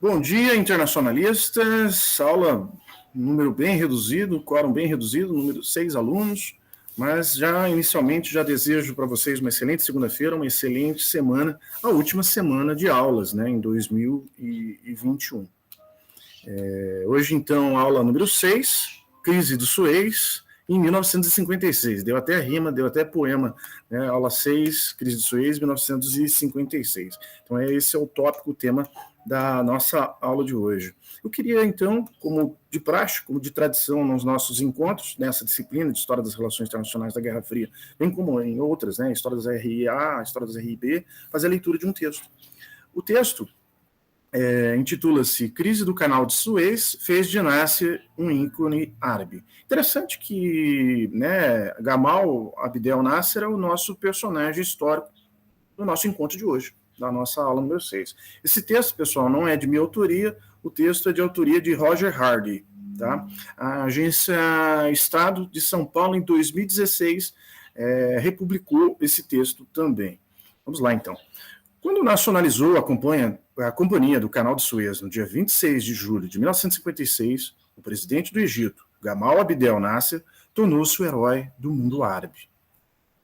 Bom dia, internacionalistas. Aula número bem reduzido, quórum bem reduzido, número 6 alunos, mas já inicialmente já desejo para vocês uma excelente segunda-feira, uma excelente semana, a última semana de aulas, né, em 2021. Hoje, então, aula número 6, Crise do Suez, em 1956. Deu até rima, deu até poema, né? Aula 6, Crise do Suez, 1956. Então, esse é o tópico, o tema da nossa aula de hoje. Eu queria, então, como de praxe, como de tradição nos nossos encontros, nessa disciplina de História das Relações Internacionais da Guerra Fria, bem como em outras, né, História das RIA, História das RIB, fazer a leitura de um texto. O texto intitula-se Crise do Canal de Suez, fez de Nasser um ícone árabe. Interessante que, né, Gamal Abdel Nasser é o nosso personagem histórico do nosso encontro de hoje, da nossa aula número 6. Esse texto, pessoal, não é de minha autoria, o texto é de autoria de Roger Hardy, tá? A Agência Estado de São Paulo, em 2016, republicou esse texto também. Vamos lá, então. Quando nacionalizou a Companhia do Canal de Suez no dia 26 de julho de 1956, o presidente do Egito, Gamal Abdel Nasser, tornou-se o herói do mundo árabe.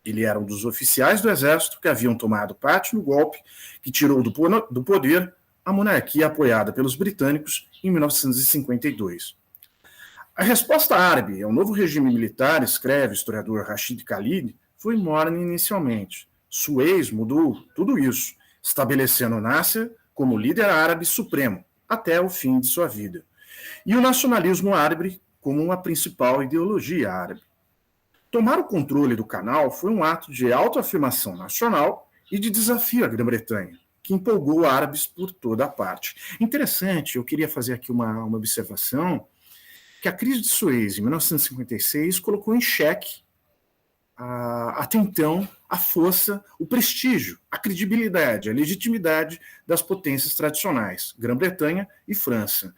Ele era um dos oficiais do exército que haviam tomado parte no golpe que tirou do poder a monarquia apoiada pelos britânicos em 1952. A resposta árabe ao novo regime militar, escreve o historiador Rashid Khalid, foi morna inicialmente. Suez mudou tudo isso, estabelecendo Nasser como líder árabe supremo até o fim de sua vida, e o nacionalismo árabe como uma principal ideologia árabe. Tomar o controle do canal foi um ato de autoafirmação nacional e de desafio à Grã-Bretanha, que empolgou árabes por toda a parte. Interessante, eu queria fazer aqui uma observação, que a crise de Suez, em 1956, colocou em xeque até então, a força, o prestígio, a credibilidade, a legitimidade das potências tradicionais, Grã-Bretanha e França.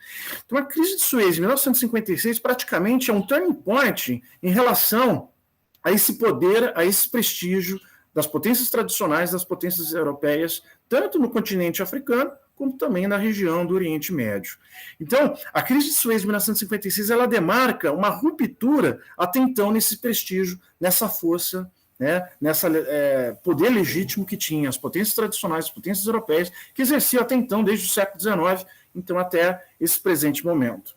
Então, a crise de Suez, em 1956, praticamente é um turning point em relação a esse poder, a esse prestígio das potências tradicionais, das potências europeias, tanto no continente africano, como também na região do Oriente Médio. Então, a crise de Suez de 1956, ela demarca uma ruptura até então nesse prestígio, nessa força, né, nessa poder legítimo que tinha as potências tradicionais, as potências europeias, que exerciam até então, desde o século XIX, então até esse presente momento.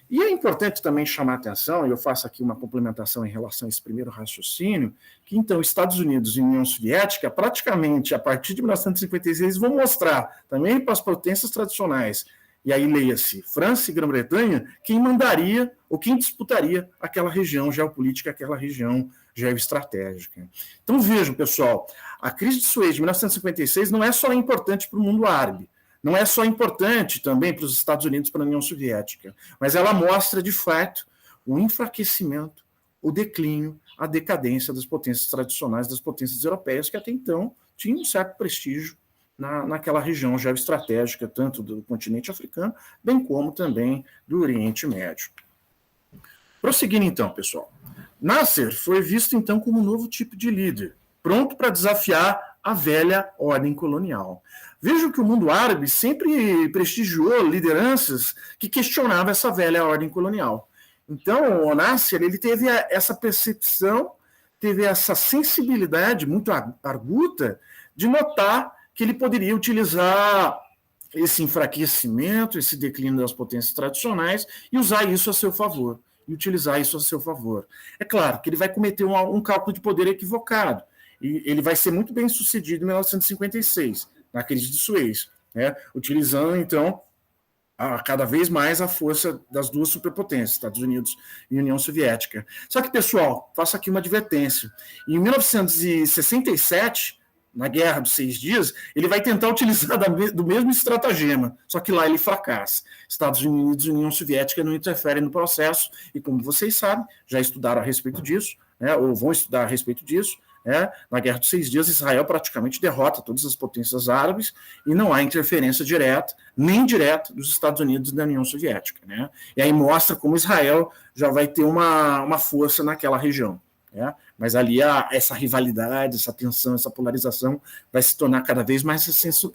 E é importante também chamar a atenção, e eu faço aqui uma complementação em relação a esse primeiro raciocínio, que então Estados Unidos e União Soviética, praticamente a partir de 1956, vão mostrar também para as potências tradicionais, e aí leia-se França e Grã-Bretanha, quem mandaria ou quem disputaria aquela região geopolítica, aquela região geoestratégica. Então vejam, pessoal, a crise de Suez de 1956 não é só importante para o mundo árabe, não é só importante também para os Estados Unidos, para a União Soviética, mas ela mostra, de fato, o enfraquecimento, o declínio, a decadência das potências tradicionais, das potências europeias, que até então tinham um certo prestígio naquela região geoestratégica, tanto do continente africano, bem como também do Oriente Médio. Prosseguindo então, pessoal. Nasser foi visto então como um novo tipo de líder, pronto para desafiar a velha ordem colonial. Vejam que o mundo árabe sempre prestigiou lideranças que questionavam essa velha ordem colonial. Então, o Nasser, ele teve essa percepção, teve essa sensibilidade muito arguta de notar que ele poderia utilizar esse enfraquecimento, esse declínio das potências tradicionais e usar isso a seu favor, e utilizar isso a seu favor. É claro que ele vai cometer um cálculo de poder equivocado, e ele vai ser muito bem sucedido em 1956, na crise de Suez, né? Utilizando, então, cada vez mais a força das duas superpotências, Estados Unidos e União Soviética. Só que, pessoal, faço aqui uma advertência. Em 1967, na Guerra dos 6 Dias, ele vai tentar utilizar do mesmo estratagema, só que lá ele fracassa. Estados Unidos e União Soviética não interferem no processo, e como vocês sabem, já estudaram a respeito disso, né, ou vão estudar a respeito disso, na Guerra dos 6 Dias, Israel praticamente derrota todas as potências árabes e não há interferência direta, nem indireta, dos Estados Unidos e da União Soviética. Né? E aí mostra como Israel já vai ter uma força naquela região. mas ali essa rivalidade, essa tensão, essa polarização vai se tornar cada vez mais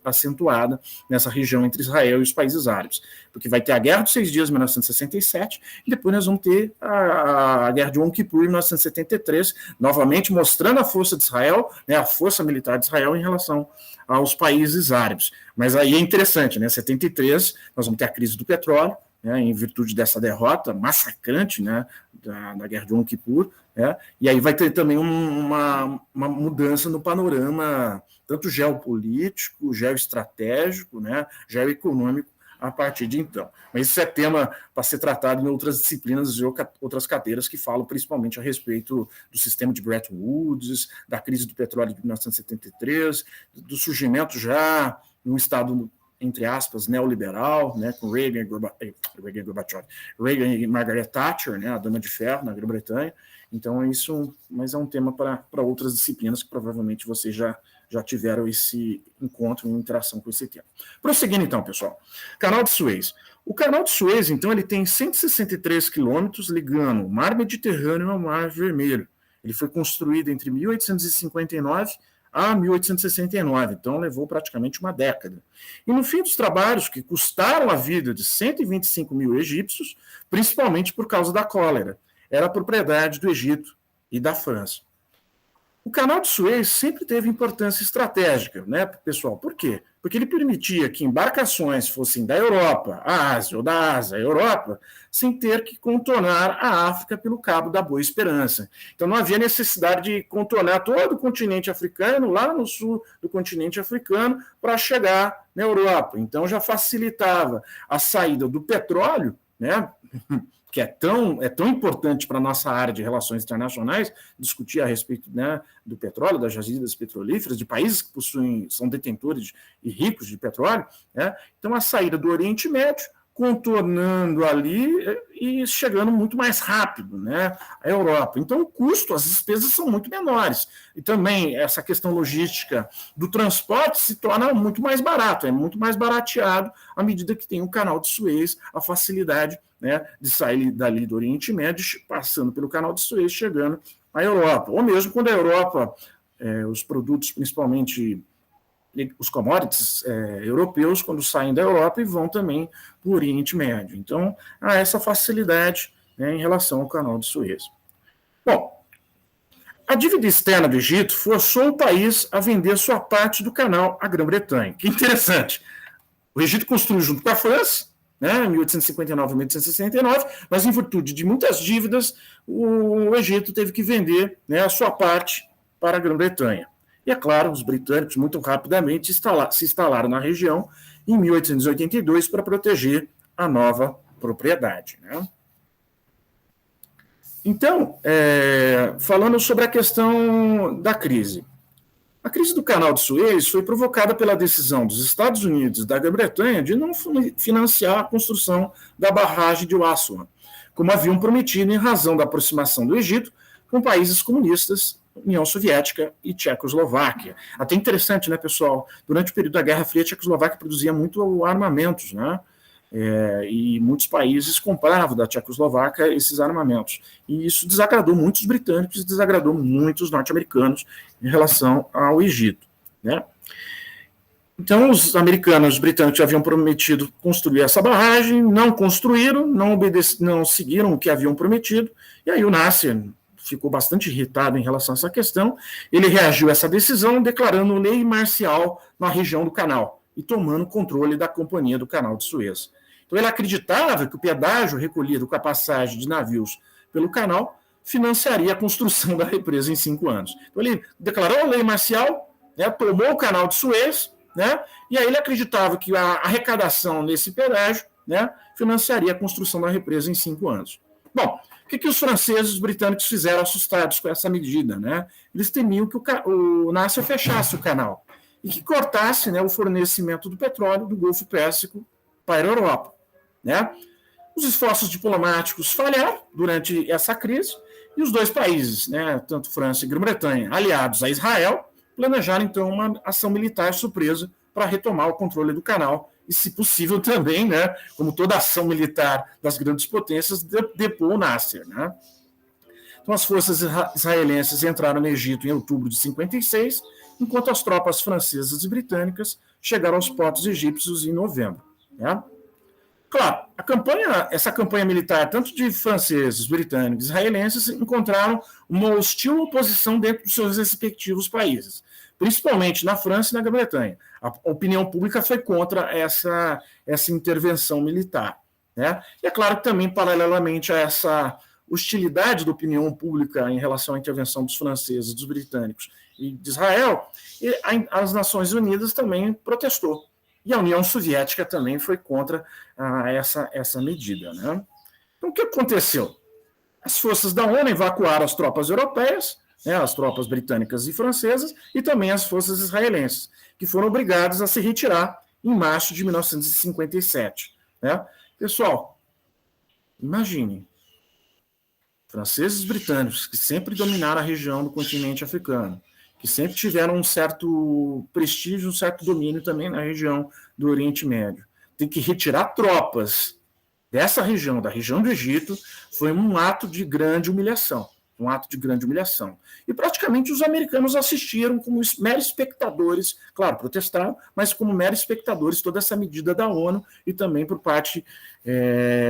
acentuada nessa região entre Israel e os países árabes, porque vai ter a Guerra dos 6 Dias, em 1967, e depois nós vamos ter a Guerra de Yom Kippur, em 1973, novamente mostrando a força de Israel, né, a força militar de Israel em relação aos países árabes. Mas aí é interessante, né? 73, nós vamos ter a crise do petróleo, né, em virtude dessa derrota massacrante, né, da Guerra de Yom Kippur, né, e aí vai ter também uma mudança no panorama, tanto geopolítico, geoestratégico, né, geoeconômico, a partir de então. Mas isso é tema para ser tratado em outras disciplinas e outras cadeiras que falam principalmente a respeito do sistema de Bretton Woods, da crise do petróleo de 1973, do surgimento já no estado, entre aspas, neoliberal, né, com Reagan e Margaret Thatcher, né, a Dama de Ferro na Grã-Bretanha. Então, mas é um tema para outras disciplinas que provavelmente vocês já tiveram esse encontro, uma interação com esse tema. Prosseguindo, então, pessoal. Canal de Suez. O Canal de Suez, então, ele tem 163 quilômetros ligando o Mar Mediterrâneo ao Mar Vermelho. Ele foi construído entre 1859 a 1869, então levou praticamente uma década. E no fim dos trabalhos, que custaram a vida de 125 mil egípcios, principalmente por causa da cólera, era propriedade do Egito e da França. O Canal de Suez sempre teve importância estratégica, né, pessoal? Por quê? Porque ele permitia que embarcações fossem da Europa à Ásia ou da Ásia à Europa, sem ter que contornar a África pelo Cabo da Boa Esperança. Então não havia necessidade de contornar todo o continente africano, lá no sul do continente africano, para chegar na Europa. Então já facilitava a saída do petróleo, né, que é tão importante para a nossa área de relações internacionais, discutir a respeito, né, do petróleo, das jazidas petrolíferas, de países que são detentores e ricos de petróleo, né? Então a saída do Oriente Médio, contornando ali e chegando muito mais rápido, né, à Europa. Então o custo, as despesas são muito menores. E também essa questão logística do transporte se torna muito mais barato, é muito mais barateado à medida que tem o Canal de Suez, a facilidade, né, de sair dali do Oriente Médio, passando pelo Canal de Suez, chegando à Europa. Ou mesmo quando a Europa, os produtos, principalmente os commodities europeus, quando saem da Europa e vão também para o Oriente Médio. Então, há essa facilidade, né, em relação ao Canal de Suez. Bom, a dívida externa do Egito forçou o país a vender sua parte do canal à Grã-Bretanha. Que interessante. O Egito construiu junto com a França, né, em 1859 e 1869, mas em virtude de muitas dívidas, o Egito teve que vender, né, a sua parte para a Grã-Bretanha. E, é claro, os britânicos muito rapidamente se instalaram na região em 1882 para proteger a nova propriedade, né? Então, falando sobre a questão da crise. A crise do Canal de Suez foi provocada pela decisão dos Estados Unidos e da Grã-Bretanha de não financiar a construção da barragem de Aswan, como haviam prometido em razão da aproximação do Egito com países comunistas, União Soviética e Tchecoslováquia. Até interessante, né, pessoal? Durante o período da Guerra Fria, a Tchecoslováquia produzia muito armamentos, né? E muitos países compravam da Tchecoslováquia esses armamentos. E isso desagradou muitos britânicos e desagradou muitos norte-americanos em relação ao Egito, né? Então, os americanos, os britânicos haviam prometido construir essa barragem, não construíram, não seguiram o que haviam prometido, e aí o Nasser ficou bastante irritado em relação a essa questão. Ele reagiu a essa decisão, declarando lei marcial na região do canal e tomando controle da Companhia do Canal de Suez. Então, ele acreditava que o pedágio recolhido com a passagem de navios pelo canal financiaria a construção da represa em 5 anos. Então, ele declarou a lei marcial, né, tomou o Canal de Suez, né, e aí ele acreditava que a arrecadação nesse pedágio, né, financiaria a construção da represa em 5 anos. Bom, o que os franceses e os britânicos fizeram assustados com essa medida, né? Eles temiam que o Nasser fechasse o canal e que cortasse, né, o fornecimento do petróleo do Golfo Pérsico para a Europa, né? Os esforços diplomáticos falharam durante essa crise e os dois países, né, tanto França e Grã-Bretanha, aliados a Israel, planejaram então uma ação militar surpresa para retomar o controle do canal e, se possível, também, né, como toda ação militar das grandes potências, depor o Nasser, né? Então, as forças israelenses entraram no Egito em outubro de 56, enquanto as tropas francesas e britânicas chegaram aos portos egípcios em novembro. Né? Claro, essa campanha militar, tanto de franceses, britânicos e israelenses, encontraram uma hostil oposição dentro dos seus respectivos países, principalmente na França e na Grã-Bretanha. A opinião pública foi contra essa intervenção militar. Né? E é claro que também, paralelamente a essa hostilidade da opinião pública em relação à intervenção dos franceses, dos britânicos e de Israel, as Nações Unidas também protestou. E a União Soviética também foi contra essa medida. Né? Então, o que aconteceu? As forças da ONU evacuaram as tropas europeias, né, as tropas britânicas e francesas, e também as forças israelenses, que foram obrigadas a se retirar em março de 1957. Né? Pessoal, imaginem, franceses e britânicos, que sempre dominaram a região do continente africano, que sempre tiveram um certo prestígio, um certo domínio também na região do Oriente Médio. Tem que retirar tropas dessa região, da região do Egito, foi um ato de grande humilhação. E praticamente os americanos assistiram como meros espectadores, claro, protestaram, mas como meros espectadores toda essa medida da ONU e também por parte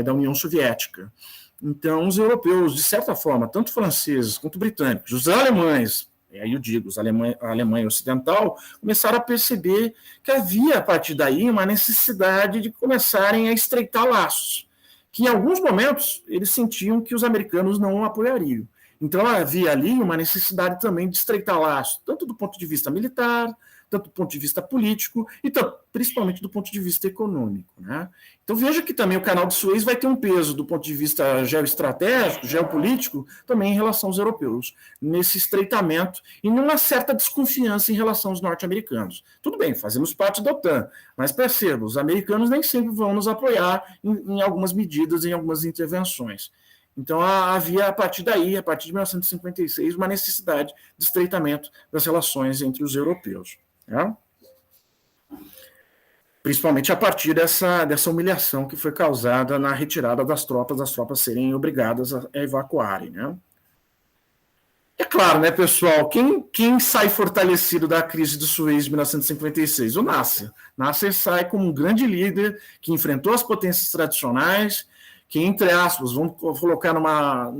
da União Soviética. Então, os europeus, de certa forma, tanto franceses quanto britânicos, os alemães, aí eu digo, a Alemanha Ocidental, começaram a perceber que havia, a partir daí, uma necessidade de começarem a estreitar laços, que em alguns momentos eles sentiam que os americanos não apoiariam. Então havia ali uma necessidade também de estreitar laços, tanto do ponto de vista militar, tanto do ponto de vista político e principalmente do ponto de vista econômico. Né? Então veja que também o Canal de Suez vai ter um peso do ponto de vista geoestratégico, geopolítico, também em relação aos europeus, nesse estreitamento e numa certa desconfiança em relação aos norte-americanos. Tudo bem, fazemos parte da OTAN, mas perceba, os americanos nem sempre vão nos apoiar em algumas medidas, em algumas intervenções. Então havia, a partir daí, a partir de 1956, uma necessidade de estreitamento das relações entre os europeus. Né? Principalmente a partir dessa humilhação que foi causada na retirada das tropas serem obrigadas a evacuarem. Né? É claro, né, pessoal, quem sai fortalecido da crise de Suez de 1956? O Nasser. Nasser sai como um grande líder que enfrentou as potências tradicionais, que, entre aspas, vamos colocar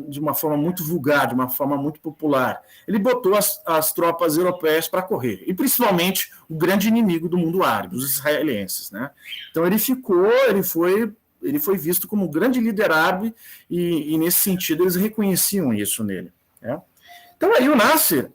de uma forma muito vulgar, de uma forma muito popular, ele botou as tropas europeias para correr, e principalmente o grande inimigo do mundo árabe, os israelenses. Né? Então ele foi visto como um grande líder árabe, e nesse sentido eles reconheciam isso nele. Né? Então aí o Nasser,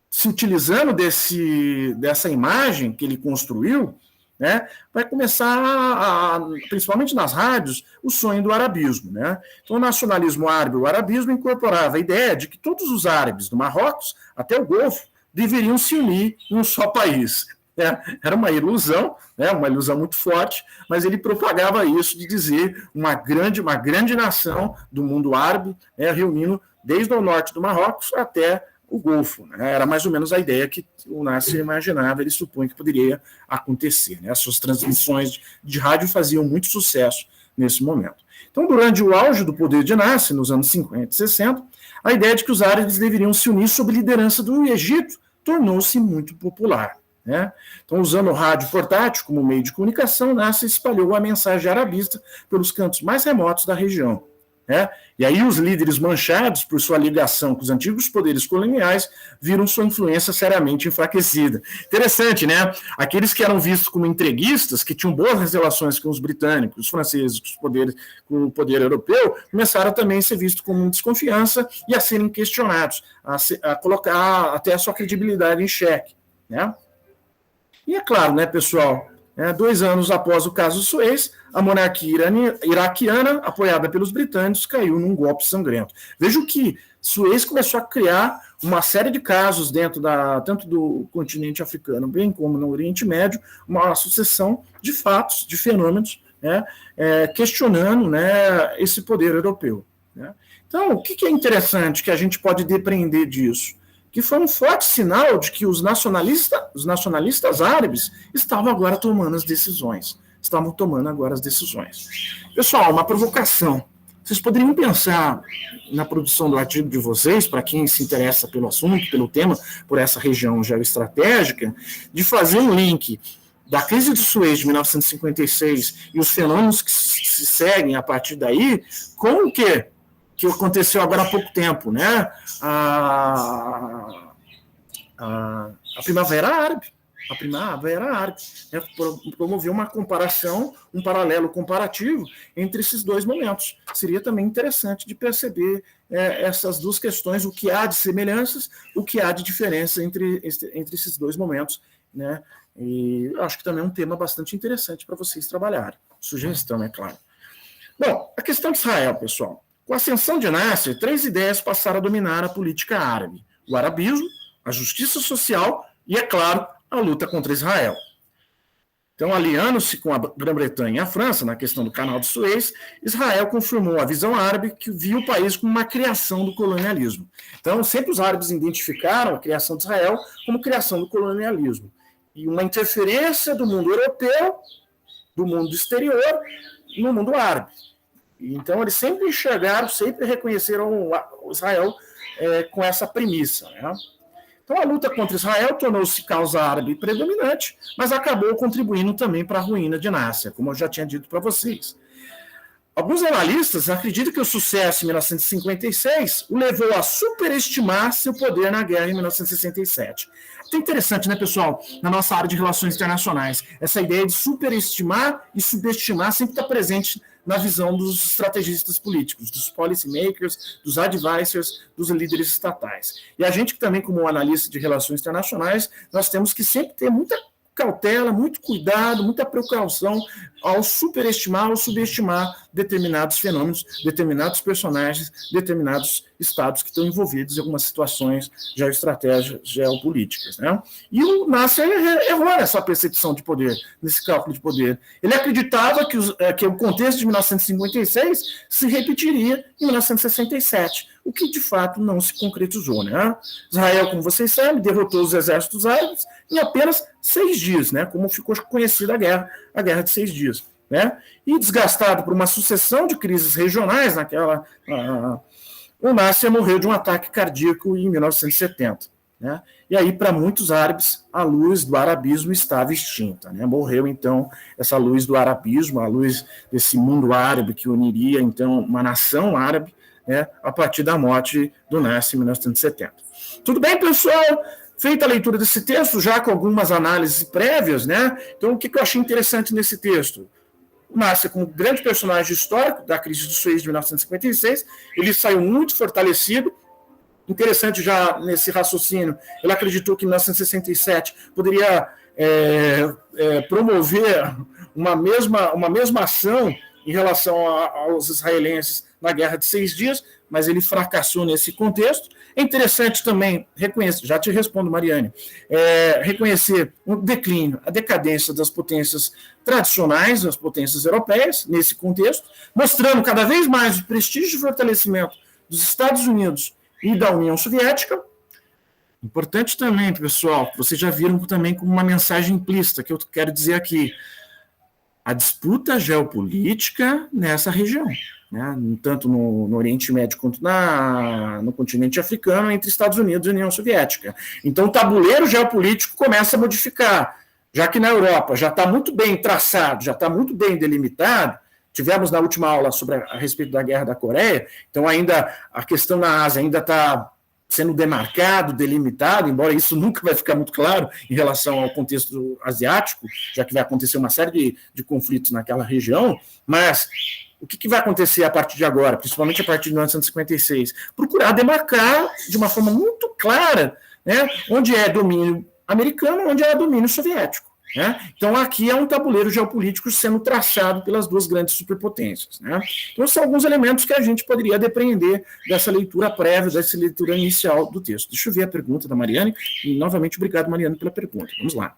se utilizando dessa imagem que ele construiu, né, vai começar, principalmente nas rádios, o sonho do arabismo. Né? Então, o nacionalismo árabe, o arabismo, incorporava a ideia de que todos os árabes do Marrocos, até o Golfo, deveriam se unir em um só país. Era uma ilusão muito forte, mas ele propagava isso de dizer uma grande nação do mundo árabe, reunindo desde o norte do Marrocos até o Golfo. Né? Era mais ou menos a ideia que o Nasser imaginava, ele supunha que poderia acontecer. Né? As suas transmissões de rádio faziam muito sucesso nesse momento. Então, durante o auge do poder de Nasser, nos anos 50 e 60, a ideia de que os árabes deveriam se unir sob liderança do Egito tornou-se muito popular. Né? Então, usando o rádio portátil como meio de comunicação, Nasser espalhou a mensagem arabista pelos cantos mais remotos da região. Né? E aí os líderes manchados por sua ligação com os antigos poderes coloniais viram sua influência seriamente enfraquecida. Interessante, né? Aqueles que eram vistos como entreguistas, que tinham boas relações com os britânicos, os franceses, com o poder europeu, começaram também a ser vistos com desconfiança e a serem questionados, a colocar até a sua credibilidade em xeque. Né? E é claro, né, pessoal, 2 anos após o caso Suez, a monarquia iraquiana, apoiada pelos britânicos, caiu num golpe sangrento. Vejo que Suez começou a criar uma série de casos tanto do continente africano, bem como no Oriente Médio, uma sucessão de fatos, de fenômenos, né, questionando, né, esse poder europeu. Né? Então, o que é interessante que a gente pode depreender disso? Que foi um forte sinal de que os nacionalistas árabes estavam agora tomando as decisões. Pessoal, uma provocação. vocês poderiam pensar na produção do artigo de vocês, para quem se interessa pelo assunto, pelo tema, por essa região geoestratégica, de fazer um link da crise de Suez de 1956 e os fenômenos que se seguem a partir daí, com o quê? Que aconteceu agora há pouco tempo, né? A Primavera Árabe. A Primavera Árabe, né? Promoveu uma comparação, um paralelo comparativo entre esses dois momentos. Seria também interessante de perceber essas duas questões, o que há de semelhanças, o que há de diferença entre esses dois momentos, né? E acho que também é um tema bastante interessante para vocês trabalharem. Sugestão, é claro. Bom, a questão de Israel, pessoal. Com a ascensão de Nasser, 3 ideias passaram a dominar a política árabe: o arabismo, a justiça social e, é claro, a luta contra Israel. Então, aliando-se com a Grã-Bretanha e a França na questão do Canal de Suez, Israel confirmou a visão árabe que via o país como uma criação do colonialismo. Então, sempre os árabes identificaram a criação de Israel como criação do colonialismo. E uma interferência do mundo europeu, do mundo exterior, no mundo árabe. Então, eles sempre enxergaram, sempre reconheceram Israel com essa premissa, né? Então, a luta contra Israel tornou-se causa árabe predominante, mas acabou contribuindo também para a ruína de Nasser, como eu já tinha dito para vocês. Alguns analistas acreditam que o sucesso em 1956 o levou a superestimar seu poder na guerra em 1967. É interessante, né, pessoal, na nossa área de relações internacionais, essa ideia de superestimar e subestimar sempre está presente na visão dos estrategistas políticos, dos policymakers, dos advisors, dos líderes estatais. E a gente também, como analista de relações internacionais, nós temos que sempre ter muita cautela, muito cuidado, muita precaução ao superestimar ou subestimar determinados fenômenos, determinados personagens, determinados estados que estão envolvidos em algumas situações geoestratégicas, geopolíticas, né? E o Nasser errou nessa percepção de poder, nesse cálculo de poder. Ele acreditava que o contexto de 1956 se repetiria em 1967, o que de fato não se concretizou, né? Israel, como vocês sabem, derrotou os exércitos árabes em apenas 6 dias, né? Como ficou conhecida a guerra de 6 dias, né? E desgastado por uma sucessão de crises regionais o Nasser morreu de um ataque cardíaco em 1970, né? E aí, para muitos árabes, a luz do arabismo estava extinta, né? Morreu, então, essa luz do arabismo, a luz desse mundo árabe que uniria, então, uma nação árabe, né, a partir da morte do Nasser em 1970. Tudo bem, pessoal? Feita a leitura desse texto, já com algumas análises prévias, né? Então, o que eu achei interessante nesse texto? O Nasser, como grande personagem histórico da crise de Suez de 1956, ele saiu muito fortalecido. Interessante já nesse raciocínio, ele acreditou que em 1967 poderia promover uma mesma ação em relação aos israelenses na Guerra de 6 Dias, mas ele fracassou nesse contexto. É interessante também reconhecer, já te respondo, Mariane, reconhecer o declínio, a decadência das potências tradicionais, das potências europeias, nesse contexto, mostrando cada vez mais o prestígio e fortalecimento dos Estados Unidos e da União Soviética. Importante também, pessoal, vocês já viram também como uma mensagem implícita, que eu quero dizer aqui, a disputa geopolítica nessa região, né, tanto no Oriente Médio quanto no continente africano, entre Estados Unidos e União Soviética. Então, o tabuleiro geopolítico começa a modificar, já que na Europa já está muito bem traçado, já está muito bem delimitado. Tivemos na última aula a respeito da Guerra da Coreia, então ainda a questão na Ásia ainda está sendo demarcado, delimitado, embora isso nunca vai ficar muito claro em relação ao contexto asiático, já que vai acontecer uma série de conflitos naquela região, mas o que vai acontecer a partir de agora, principalmente a partir de 1956? Procurar demarcar de uma forma muito clara, né, onde é domínio americano, onde é domínio soviético. Né? Então, aqui é um tabuleiro geopolítico sendo traçado pelas duas grandes superpotências. Né? Então, são alguns elementos que a gente poderia depreender dessa leitura prévia, dessa leitura inicial do texto. Deixa eu ver a pergunta da Mariane, e novamente, obrigado, Mariane, pela pergunta. Vamos lá.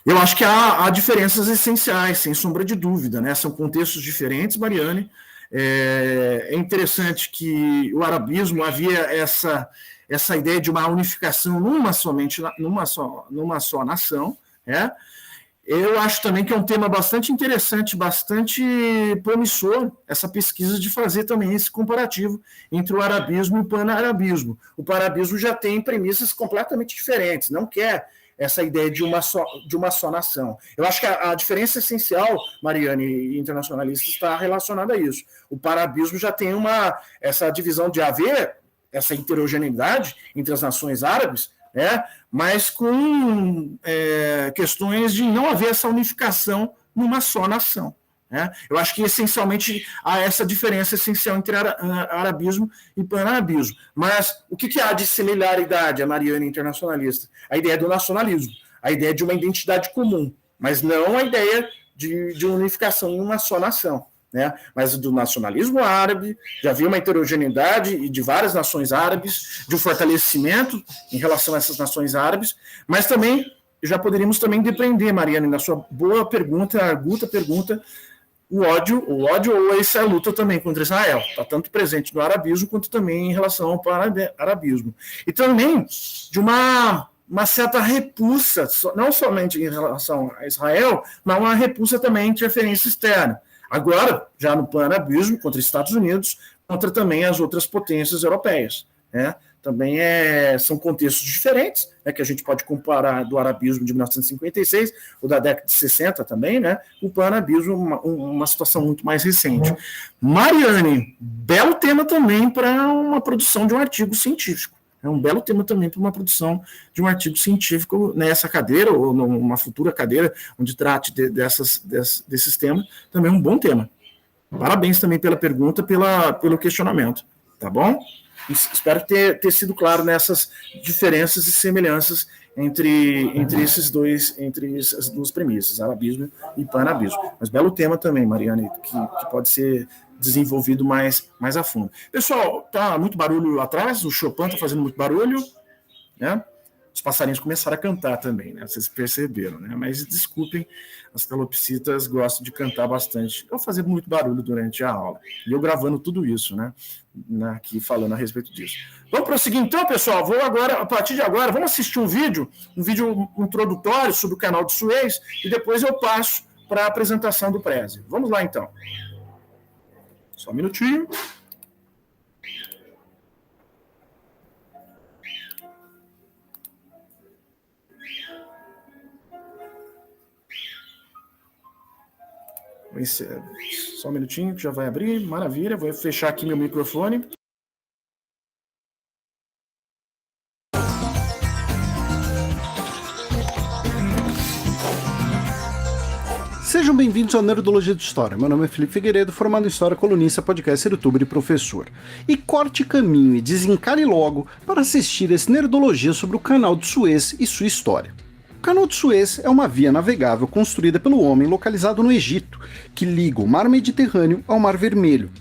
Eu acho que há diferenças essenciais, sem sombra de dúvida, né? São contextos diferentes, Mariane. É interessante que o arabismo havia essa ideia de uma unificação numa só nação, né? Eu acho também que é um tema bastante interessante, bastante promissor, essa pesquisa de fazer também esse comparativo entre o arabismo e o panarabismo. O panarabismo já tem premissas completamente diferentes, não quer essa ideia de uma só nação. Eu acho que a diferença essencial, Mariane, internacionalista, está relacionada a isso. O panarabismo já tem essa divisão de haver essa heterogeneidade entre as nações árabes, mas com questões de não haver essa unificação numa só nação. Eu acho que, essencialmente, há essa diferença essencial entre arabismo e panarabismo. Mas o que há de similaridade, a Mariane internacionalista? A ideia do nacionalismo, a ideia de uma identidade comum, mas não a ideia de unificação em uma só nação. Mas do nacionalismo árabe, já havia uma heterogeneidade de várias nações árabes, de um fortalecimento em relação a essas nações árabes, mas também já poderíamos também depreender, Mariane, na sua boa pergunta, arguta pergunta, o ódio ou essa luta também contra Israel, está tanto presente no arabismo quanto também em relação ao arabismo. E também de uma certa repulsa, não somente em relação a Israel, mas uma repulsa também à interferência externa. Agora, já no panarabismo, contra os Estados Unidos, contra também as outras potências europeias. Também são contextos diferentes, que a gente pode comparar do arabismo de 1956, ou da década de 60 também, o panarabismo, uma situação muito mais recente. Mariane, belo tema também para uma produção de um artigo científico. É um belo tema também para uma produção de um artigo científico nessa cadeira, ou numa futura cadeira, onde trate desses temas, também é um bom tema. Parabéns também pela pergunta, pelo questionamento, tá bom? Espero ter sido claro nessas diferenças e semelhanças entre essas duas premissas, arabismo e panarabismo. Mas belo tema também, Mariane, que pode ser desenvolvido mais a fundo. Pessoal, tá muito barulho atrás, o Chopin tá fazendo muito barulho, Os passarinhos começaram a cantar também, Vocês perceberam, Mas desculpem, as calopsitas gostam de cantar bastante. Eu fazer muito barulho durante a aula. E eu gravando tudo isso, aqui falando a respeito disso. Vamos prosseguir então, pessoal. A partir de agora, vamos assistir um vídeo introdutório sobre o canal de Suez, e depois eu passo para a apresentação do Prezi. Vamos lá então. Só um minutinho. Só um minutinho que já vai abrir. Maravilha. Vou fechar aqui meu microfone. Sejam bem-vindos ao Nerdologia de História. Meu nome é Felipe Figueiredo, formado em História, colunista, podcaster, youtuber e professor. E corte caminho e desencare logo para assistir esse Nerdologia sobre o Canal de Suez e sua história. O Canal de Suez é uma via navegável construída pelo homem localizado no Egito, que liga o Mar Mediterrâneo ao Mar Vermelho.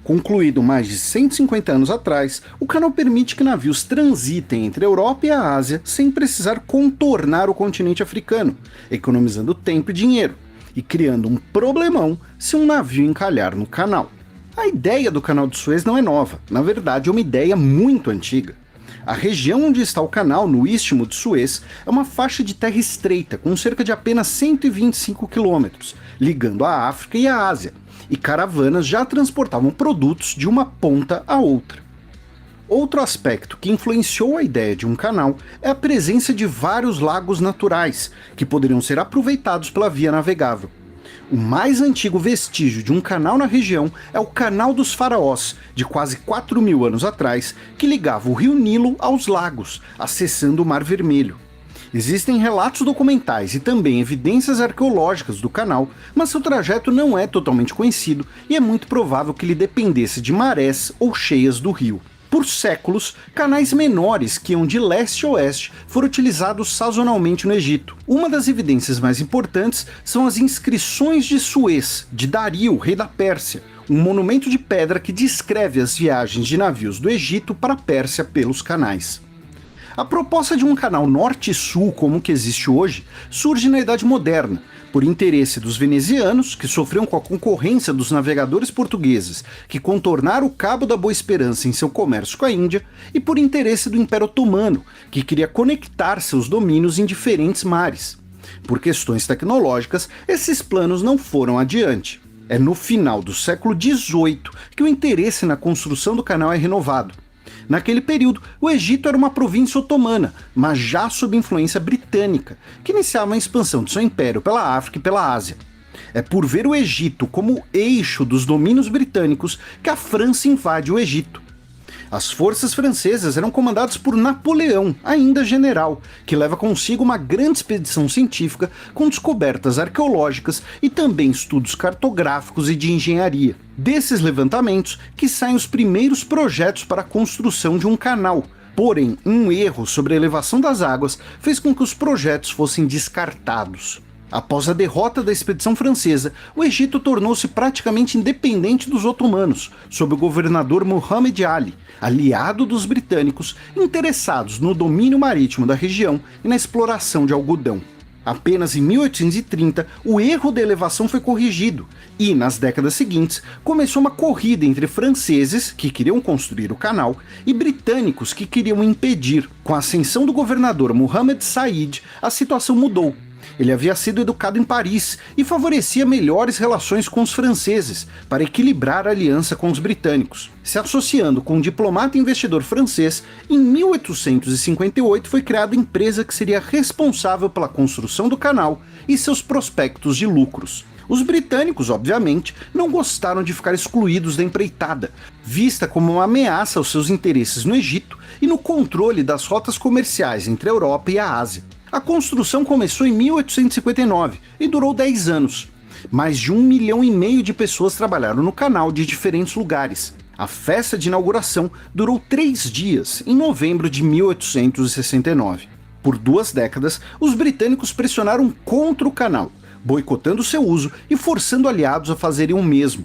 Concluído mais de 150 anos atrás, o canal permite que navios transitem entre a Europa e a Ásia sem precisar contornar o continente africano, economizando tempo e dinheiro, e criando um problemão se um navio encalhar no canal. A ideia do Canal de Suez não é nova, na verdade é uma ideia muito antiga. A região onde está o canal, no Istmo de Suez, é uma faixa de terra estreita com cerca de apenas 125 quilômetros, ligando a África e a Ásia, e caravanas já transportavam produtos de uma ponta a outra. Outro aspecto que influenciou a ideia de um canal é a presença de vários lagos naturais, que poderiam ser aproveitados pela via navegável. O mais antigo vestígio de um canal na região é o Canal dos Faraós, de quase 4.000 anos atrás, que ligava o rio Nilo aos lagos, acessando o Mar Vermelho. Existem relatos documentais e também evidências arqueológicas do canal, mas seu trajeto não é totalmente conhecido e é muito provável que ele dependesse de marés ou cheias do rio. Por séculos, canais menores que iam de leste a oeste foram utilizados sazonalmente no Egito. Uma das evidências mais importantes são as inscrições de Suez, de Dario, rei da Pérsia, um monumento de pedra que descreve as viagens de navios do Egito para a Pérsia pelos canais. A proposta de um canal norte-sul como o que existe hoje surge na Idade Moderna, por interesse dos venezianos, que sofriam com a concorrência dos navegadores portugueses que contornaram o Cabo da Boa Esperança em seu comércio com a Índia, e por interesse do Império Otomano, que queria conectar seus domínios em diferentes mares. Por questões tecnológicas, esses planos não foram adiante. É no final do século XVIII que o interesse na construção do canal é renovado. Naquele período, o Egito era uma província otomana, mas já sob influência britânica, que iniciava a expansão de seu império pela África e pela Ásia. É por ver o Egito como eixo dos domínios britânicos que a França invade o Egito. As forças francesas eram comandadas por Napoleão, ainda general, que leva consigo uma grande expedição científica com descobertas arqueológicas e também estudos cartográficos e de engenharia. Desses levantamentos que saem os primeiros projetos para a construção de um canal. Porém, um erro sobre a elevação das águas fez com que os projetos fossem descartados. Após a derrota da expedição francesa, o Egito tornou-se praticamente independente dos otomanos, sob o governador Muhammad Ali, aliado dos britânicos, interessados no domínio marítimo da região e na exploração de algodão. Apenas em 1830, o erro da elevação foi corrigido, e, nas décadas seguintes, começou uma corrida entre franceses, que queriam construir o canal, e britânicos, que queriam impedir. Com a ascensão do governador Muhammad Said, a situação mudou. Ele havia sido educado em Paris e favorecia melhores relações com os franceses para equilibrar a aliança com os britânicos. Se associando com um diplomata e investidor francês, em 1858 foi criada a empresa que seria responsável pela construção do canal e seus prospectos de lucros. Os britânicos, obviamente, não gostaram de ficar excluídos da empreitada, vista como uma ameaça aos seus interesses no Egito e no controle das rotas comerciais entre a Europa e a Ásia. A construção começou em 1859 e durou 10 anos. Mais de 1,5 milhão de pessoas trabalharam no canal de diferentes lugares. A festa de inauguração durou 3 dias, em novembro de 1869. Por 2 décadas, os britânicos pressionaram contra o canal, boicotando seu uso e forçando aliados a fazerem o mesmo.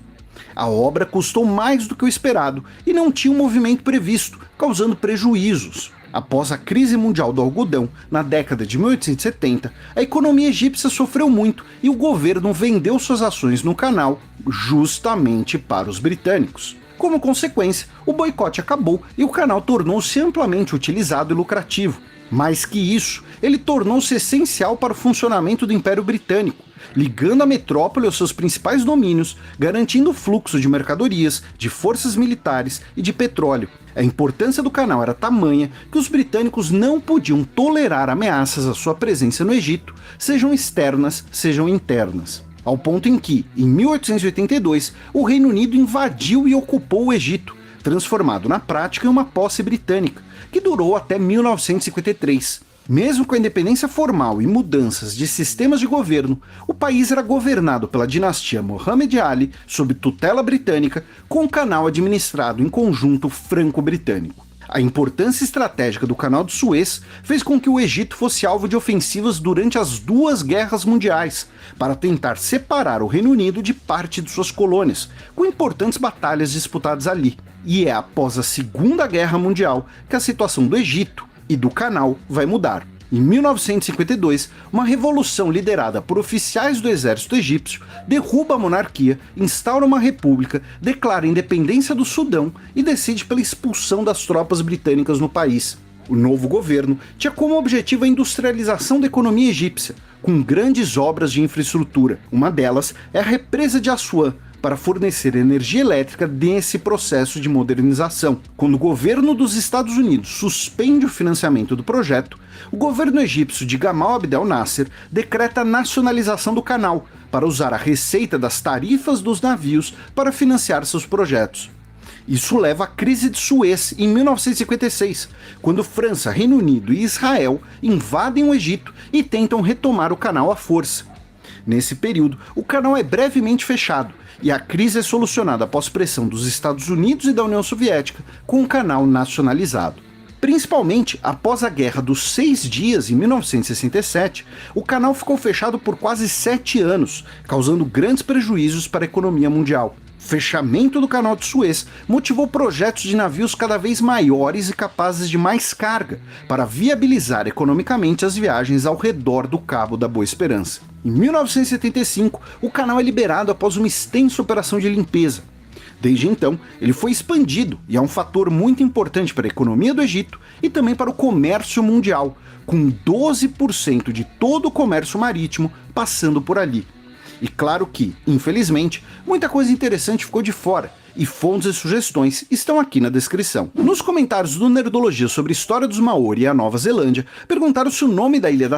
A obra custou mais do que o esperado e não tinha um movimento previsto, causando prejuízos. Após a crise mundial do algodão, na década de 1870, a economia egípcia sofreu muito e o governo vendeu suas ações no canal justamente para os britânicos. Como consequência, o boicote acabou e o canal tornou-se amplamente utilizado e lucrativo. Mais que isso, ele tornou-se essencial para o funcionamento do Império Britânico, ligando a metrópole aos seus principais domínios, garantindo o fluxo de mercadorias, de forças militares e de petróleo. A importância do canal era tamanha que os britânicos não podiam tolerar ameaças à sua presença no Egito, sejam externas, sejam internas. Ao ponto em que, em 1882, o Reino Unido invadiu e ocupou o Egito, transformado na prática em uma posse britânica, que durou até 1953. Mesmo com a independência formal e mudanças de sistemas de governo, o país era governado pela dinastia Muhammad Ali, sob tutela britânica, com o canal administrado em conjunto franco-britânico. A importância estratégica do Canal de Suez fez com que o Egito fosse alvo de ofensivas durante as 2 guerras mundiais, para tentar separar o Reino Unido de parte de suas colônias, com importantes batalhas disputadas ali. E é após a Segunda Guerra Mundial que a situação do Egito e do canal vai mudar. Em 1952, uma revolução liderada por oficiais do exército egípcio derruba a monarquia, instaura uma república, declara a independência do Sudão e decide pela expulsão das tropas britânicas no país. O novo governo tinha como objetivo a industrialização da economia egípcia, com grandes obras de infraestrutura. Uma delas é a represa de Assuã, para fornecer energia elétrica nesse processo de modernização. Quando o governo dos Estados Unidos suspende o financiamento do projeto, o governo egípcio de Gamal Abdel Nasser decreta a nacionalização do canal, para usar a receita das tarifas dos navios para financiar seus projetos. Isso leva à crise de Suez em 1956, quando França, Reino Unido e Israel invadem o Egito e tentam retomar o canal à força. Nesse período, o canal é brevemente fechado, e a crise é solucionada após pressão dos Estados Unidos e da União Soviética, com o canal nacionalizado. Principalmente após a Guerra dos 6 Dias, em 1967, o canal ficou fechado por quase 7 anos, causando grandes prejuízos para a economia mundial. O fechamento do Canal de Suez motivou projetos de navios cada vez maiores e capazes de mais carga, para viabilizar economicamente as viagens ao redor do Cabo da Boa Esperança. Em 1975, o canal é liberado após uma extensa operação de limpeza. Desde então, ele foi expandido e é um fator muito importante para a economia do Egito e também para o comércio mundial, com 12% de todo o comércio marítimo passando por ali. E claro que, infelizmente, muita coisa interessante ficou de fora, e fontes e sugestões estão aqui na descrição. Nos comentários do Nerdologia sobre a história dos Maori e a Nova Zelândia, perguntaram se o nome da ilha da...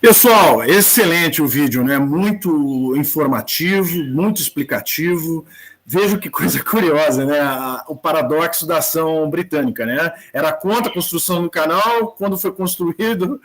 Pessoal, excelente o vídeo, né? Muito informativo, muito explicativo. Veja que coisa curiosa, né? O paradoxo da ação britânica, né? Era contra a construção do canal, quando foi construído,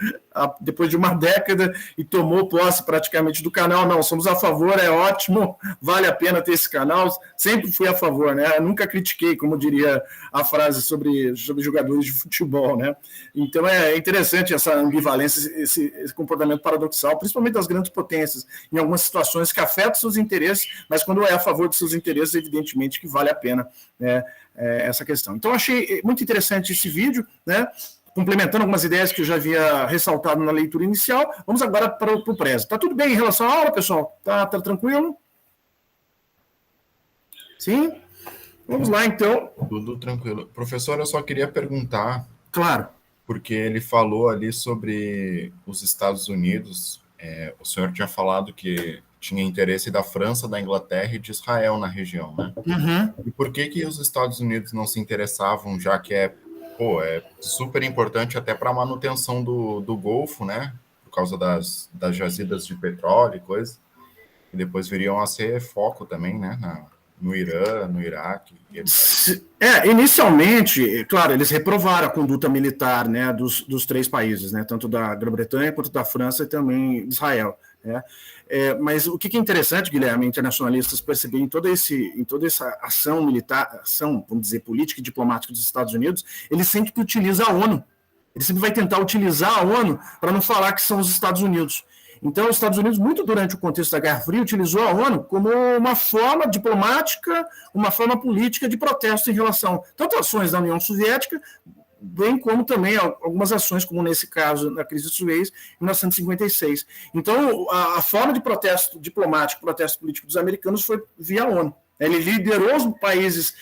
depois de uma década, e tomou posse praticamente do canal. Não, somos a favor, é ótimo, vale a pena ter esse canal. Sempre fui a favor, né? Nunca critiquei, como diria a frase sobre jogadores de futebol, né? Então é interessante essa ambivalência, esse comportamento paradoxal, principalmente das grandes potências, em algumas situações que afetam seus interesses, mas quando é a favor de seus interesses, evidentemente que vale a pena, né, essa questão. Então, achei muito interessante esse vídeo, né, complementando algumas ideias que eu já havia ressaltado na leitura inicial. Vamos agora para o Prezi. Está tudo bem em relação à aula, pessoal? Tá tranquilo? Sim? Vamos lá, então. Tudo tranquilo. Professor, eu só queria perguntar... Claro. Porque ele falou ali sobre os Estados Unidos. O senhor tinha falado que tinha interesse da França, da Inglaterra e de Israel na região, né? Uhum. E por que os Estados Unidos não se interessavam, já que é super importante até para a manutenção do Golfo, né? Por causa das jazidas de petróleo e coisa. E depois viriam a ser foco também, né? No Irã, no Iraque. Inicialmente, claro, eles reprovaram a conduta militar, né, dos três países, né, tanto da Grã-Bretanha quanto da França e também de Israel, né. Mas o que é interessante, Guilherme, internacionalistas perceberem em toda essa ação militar, ação, vamos dizer, política e diplomática dos Estados Unidos, ele sempre utiliza a ONU. Ele sempre vai tentar utilizar a ONU para não falar que são os Estados Unidos. Então, os Estados Unidos, muito durante o contexto da Guerra Fria, utilizou a ONU como uma forma diplomática, uma forma política de protesto em relação tanto a ações da União Soviética, bem como também algumas ações, como nesse caso, na crise de Suez, em 1956. Então, a forma de protesto diplomático, protesto político dos americanos foi via ONU. Ele liderou os países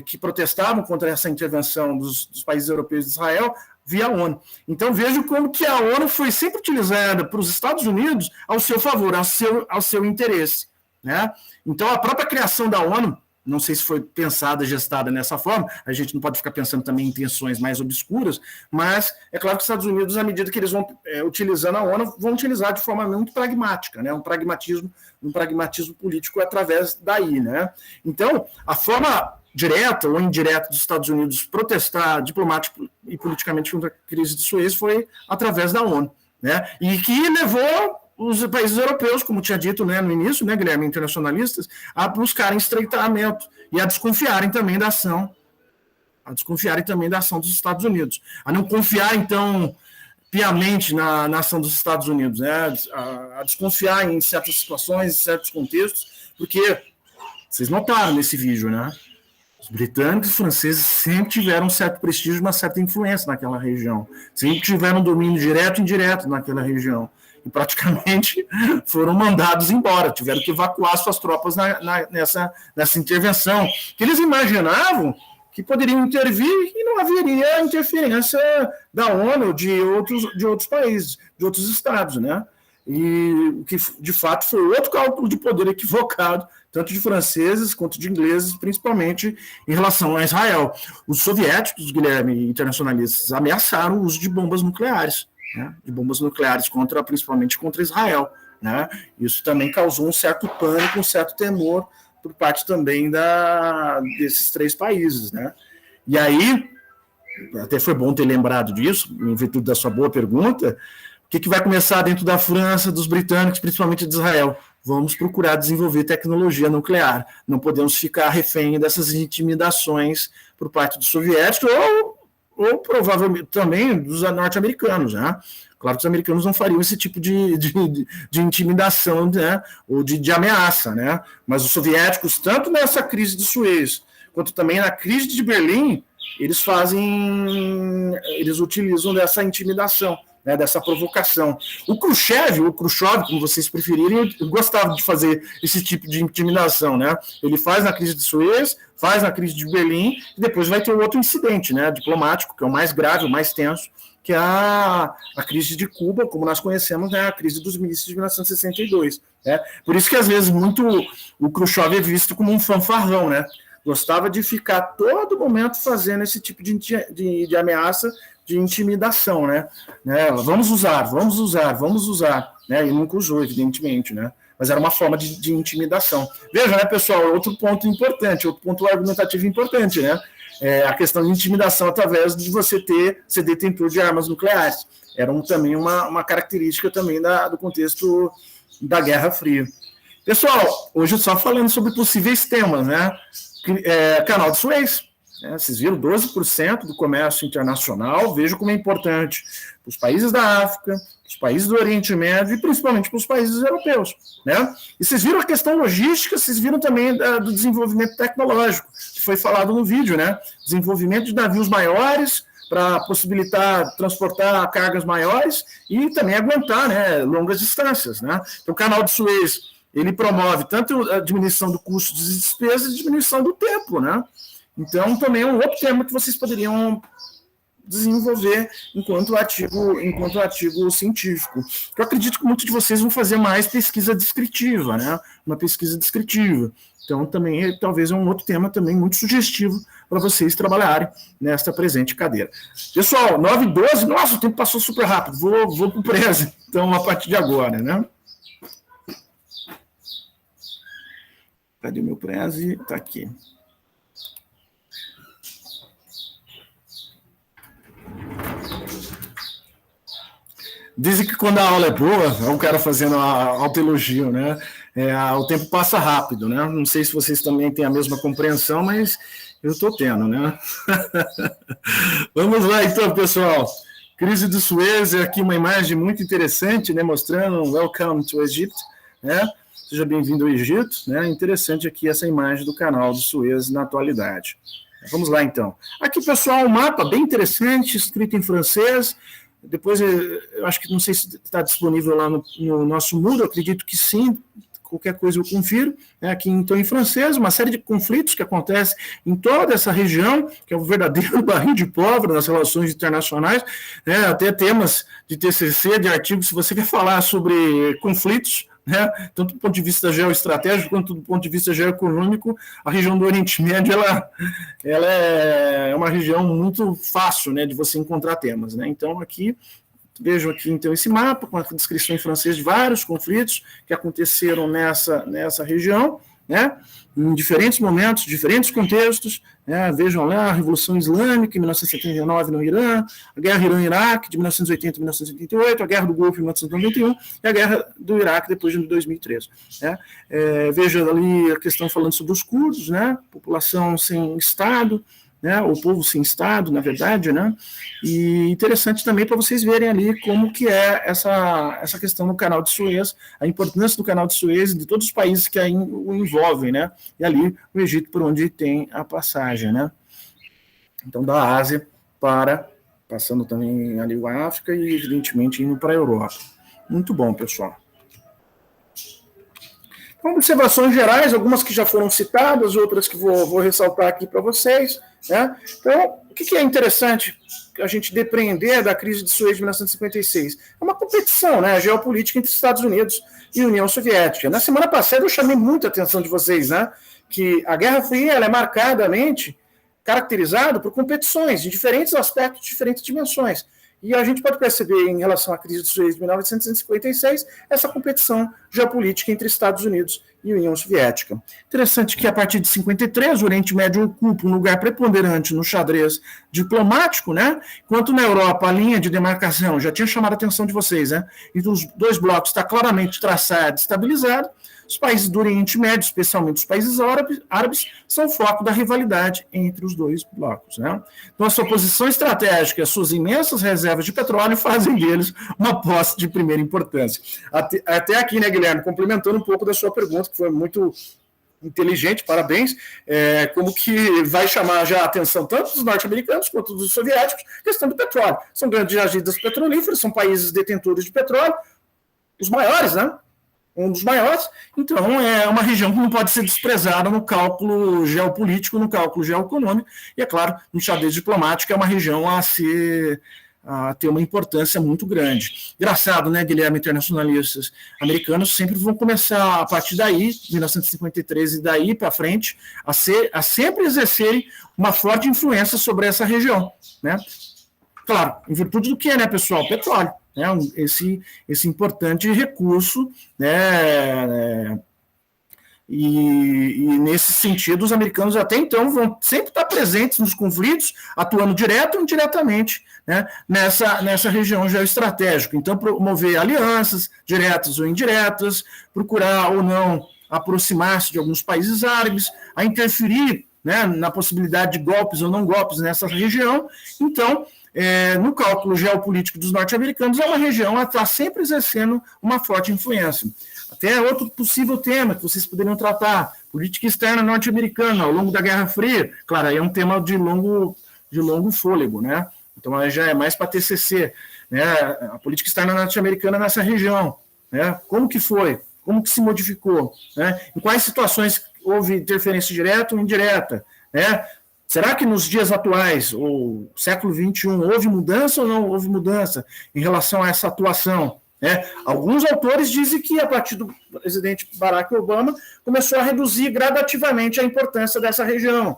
que protestavam contra essa intervenção dos países europeus de Israel via ONU. Então, vejo como que a ONU foi sempre utilizada para os Estados Unidos ao seu favor, ao seu interesse, né? Então, a própria criação da ONU, não sei se foi pensada, gestada dessa forma, a gente não pode ficar pensando também em intenções mais obscuras, mas é claro que os Estados Unidos, à medida que eles vão utilizando a ONU, vão utilizar de forma muito pragmática, né? um pragmatismo político através daí, né? Então, a forma direta ou indireta dos Estados Unidos protestar diplomático e politicamente contra a crise de Suez foi através da ONU, né? E que levou os países europeus, como tinha dito, né, no início, né, Guilherme, internacionalistas, a buscarem estreitamento e a desconfiarem também da ação dos Estados Unidos, a não confiar, então, piamente na ação dos Estados Unidos, né, a desconfiar em certas situações, em certos contextos, porque vocês notaram nesse vídeo, né, os britânicos e franceses sempre tiveram um certo prestígio, uma certa influência naquela região, sempre tiveram domínio direto e indireto naquela região, e praticamente foram mandados embora, tiveram que evacuar suas tropas nessa intervenção, que eles imaginavam que poderiam intervir e não haveria interferência da ONU de outros países, de outros estados, né? E o que de fato foi outro cálculo de poder equivocado, tanto de franceses quanto de ingleses, principalmente em relação a Israel. Os soviéticos, Guilherme, internacionalistas, ameaçaram o uso de bombas nucleares, né, principalmente contra Israel, né? Isso também causou um certo pânico, um certo temor por parte também desses três países, né? E aí, até foi bom ter lembrado disso, em virtude da sua boa pergunta, o que vai começar dentro da França, dos britânicos, principalmente de Israel? Vamos procurar desenvolver tecnologia nuclear, não podemos ficar refém dessas intimidações por parte dos soviéticos ou provavelmente também dos norte-americanos, né? Claro que os americanos não fariam esse tipo de intimidação, né? Ou de ameaça, né? Mas os soviéticos, tanto nessa crise de Suez, quanto também na crise de Berlim, eles utilizam dessa intimidação né, dessa provocação. O Khrushchev, como vocês preferirem, gostava de fazer esse tipo de intimidação, né? Ele faz na crise de Suez, faz na crise de Berlim, e depois vai ter um outro incidente, né, diplomático, que é o mais grave, o mais tenso, que é a crise de Cuba, como nós conhecemos, né, a crise dos mísseis de 1962. Né? Por isso que, às vezes, o Khrushchev é visto como um fanfarrão, né? Gostava de ficar todo momento fazendo esse tipo de ameaça, de intimidação, né? Vamos usar, né? E nunca usou, evidentemente, né? Mas era uma forma de intimidação. Veja, né, pessoal, outro ponto importante, outro ponto argumentativo importante, né? A questão de intimidação através de você ser detentor de armas nucleares. Era também uma característica também do contexto da Guerra Fria. Pessoal, hoje só falando sobre possíveis temas, né? Canal de Suez. Né? Vocês viram 12% do comércio internacional. Veja como é importante para os países da África, para os países do Oriente Médio e principalmente para os países europeus. Né? E vocês viram a questão logística, vocês viram também do desenvolvimento tecnológico, que foi falado no vídeo, né? Desenvolvimento de navios maiores para possibilitar transportar cargas maiores e também aguentar, né, longas distâncias. Né? Então, o Canal de Suez ele promove tanto a diminuição do custo das despesas e a diminuição do tempo, né? Então, também é um outro tema que vocês poderiam desenvolver enquanto artigo científico. Eu acredito que muitos de vocês vão fazer mais pesquisa descritiva, né? Uma pesquisa descritiva. Então, também, talvez é um outro tema também muito sugestivo para vocês trabalharem nesta presente cadeira. Pessoal, 9h12, nossa, o tempo passou super rápido, vou para o Prezi, então, a partir de agora, né? Cadê meu Prezi? Está aqui. Dizem que quando a aula é boa, é um cara fazendo a autoelogio, né? O tempo passa rápido, né? Não sei se vocês também têm a mesma compreensão, mas eu estou tendo, né? Vamos lá, então, pessoal. Crise de Suez, aqui uma imagem muito interessante, né? Mostrando Welcome to Egypt, né? Seja bem-vindo ao Egito, né? Interessante aqui essa imagem do Canal de Suez na atualidade. Vamos lá, então. Aqui, pessoal, um mapa bem interessante, escrito em francês. Depois, eu acho que não sei se está disponível lá no nosso Moodle, acredito que sim, qualquer coisa eu confiro. Aqui, então, em francês, uma série de conflitos que acontecem em toda essa região, que é o verdadeiro barril de pólvora nas relações internacionais, né? Até temas de TCC, de artigos, se você quer falar sobre conflitos, né? Tanto do ponto de vista geoestratégico quanto do ponto de vista geoeconômico, a região do Oriente Médio ela é uma região muito fácil, né, de você encontrar temas. Né? Então, aqui, vejam aqui então, esse mapa com a descrição em francês de vários conflitos que aconteceram nessa região, né? Em diferentes momentos, diferentes contextos, né? Vejam lá a Revolução Islâmica, em 1979, no Irã, a Guerra Irã-Iraque, de 1980 a 1988, a Guerra do Golfo, em 1991, e a Guerra do Iraque, depois de 2013. Né? Veja ali a questão falando sobre os curdos, né? População sem Estado, né, o povo sem Estado, na verdade, né, e interessante também para vocês verem ali como que é essa questão do Canal de Suez, a importância do Canal de Suez e de todos os países que o envolvem, né, e ali o Egito por onde tem a passagem, né, então da Ásia passando também ali a África e evidentemente indo para a Europa. Muito bom, pessoal. Então, observações gerais, algumas que já foram citadas, outras que vou ressaltar aqui para vocês. Né? Então, o que é interessante a gente depreender da crise de Suez de 1956? É uma competição, né, geopolítica entre Estados Unidos e União Soviética. Na semana passada eu chamei muita atenção de vocês, né, que a Guerra Fria ela é marcadamente caracterizada por competições de diferentes aspectos, diferentes dimensões. E a gente pode perceber, em relação à crise de Suez de 1956, essa competição geopolítica entre Estados Unidos e União Soviética. Interessante que, a partir de 1953, o Oriente Médio ocupa um lugar preponderante no xadrez diplomático, né? Enquanto na Europa a linha de demarcação, já tinha chamado a atenção de vocês, né? Entre os dois blocos está claramente traçada e estabilizada. Os países do Oriente Médio, especialmente os países árabes, são foco da rivalidade entre os dois blocos. Né? Então, a sua posição estratégica, as suas imensas reservas de petróleo fazem deles uma posse de primeira importância. Até aqui, né, Guilherme, complementando um pouco da sua pergunta, que foi muito inteligente, parabéns, como que vai chamar já a atenção tanto dos norte-americanos quanto dos soviéticos, questão do petróleo. São grandes jazidas petrolíferas, são países detentores de petróleo, os maiores, né? Um dos maiores, então é uma região que não pode ser desprezada no cálculo geopolítico, no cálculo geoeconômico, e é claro, no xadrez diplomático é uma região a ter uma importância muito grande. Engraçado, né, Guilherme, internacionalistas americanos sempre vão começar, a partir daí, 1953 e daí para frente, a sempre exercerem uma forte influência sobre essa região, né? Claro, em virtude do que, né, pessoal? Petróleo. Né, esse importante recurso, né, e nesse sentido os americanos até então vão sempre estar presentes nos conflitos, atuando direto ou indiretamente, né, nessa região geoestratégica. Então, promover alianças diretas ou indiretas, procurar ou não aproximar-se de alguns países árabes, a interferir, né, na possibilidade de golpes ou não golpes nessa região. Então, no cálculo geopolítico dos norte-americanos, é uma região a estar sempre exercendo uma forte influência. Até outro possível tema que vocês poderiam tratar, política externa norte-americana ao longo da Guerra Fria, claro, aí é um tema de longo fôlego, né? Então aí já é mais para TCC, né? A política externa norte-americana nessa região, né? Como que foi? Como que se modificou? Né? Em quais situações houve interferência direta ou indireta? Né? Será que nos dias atuais, ou século XXI, houve mudança ou não houve mudança em relação a essa atuação? Alguns autores dizem que, a partir do presidente Barack Obama, começou a reduzir gradativamente a importância dessa região.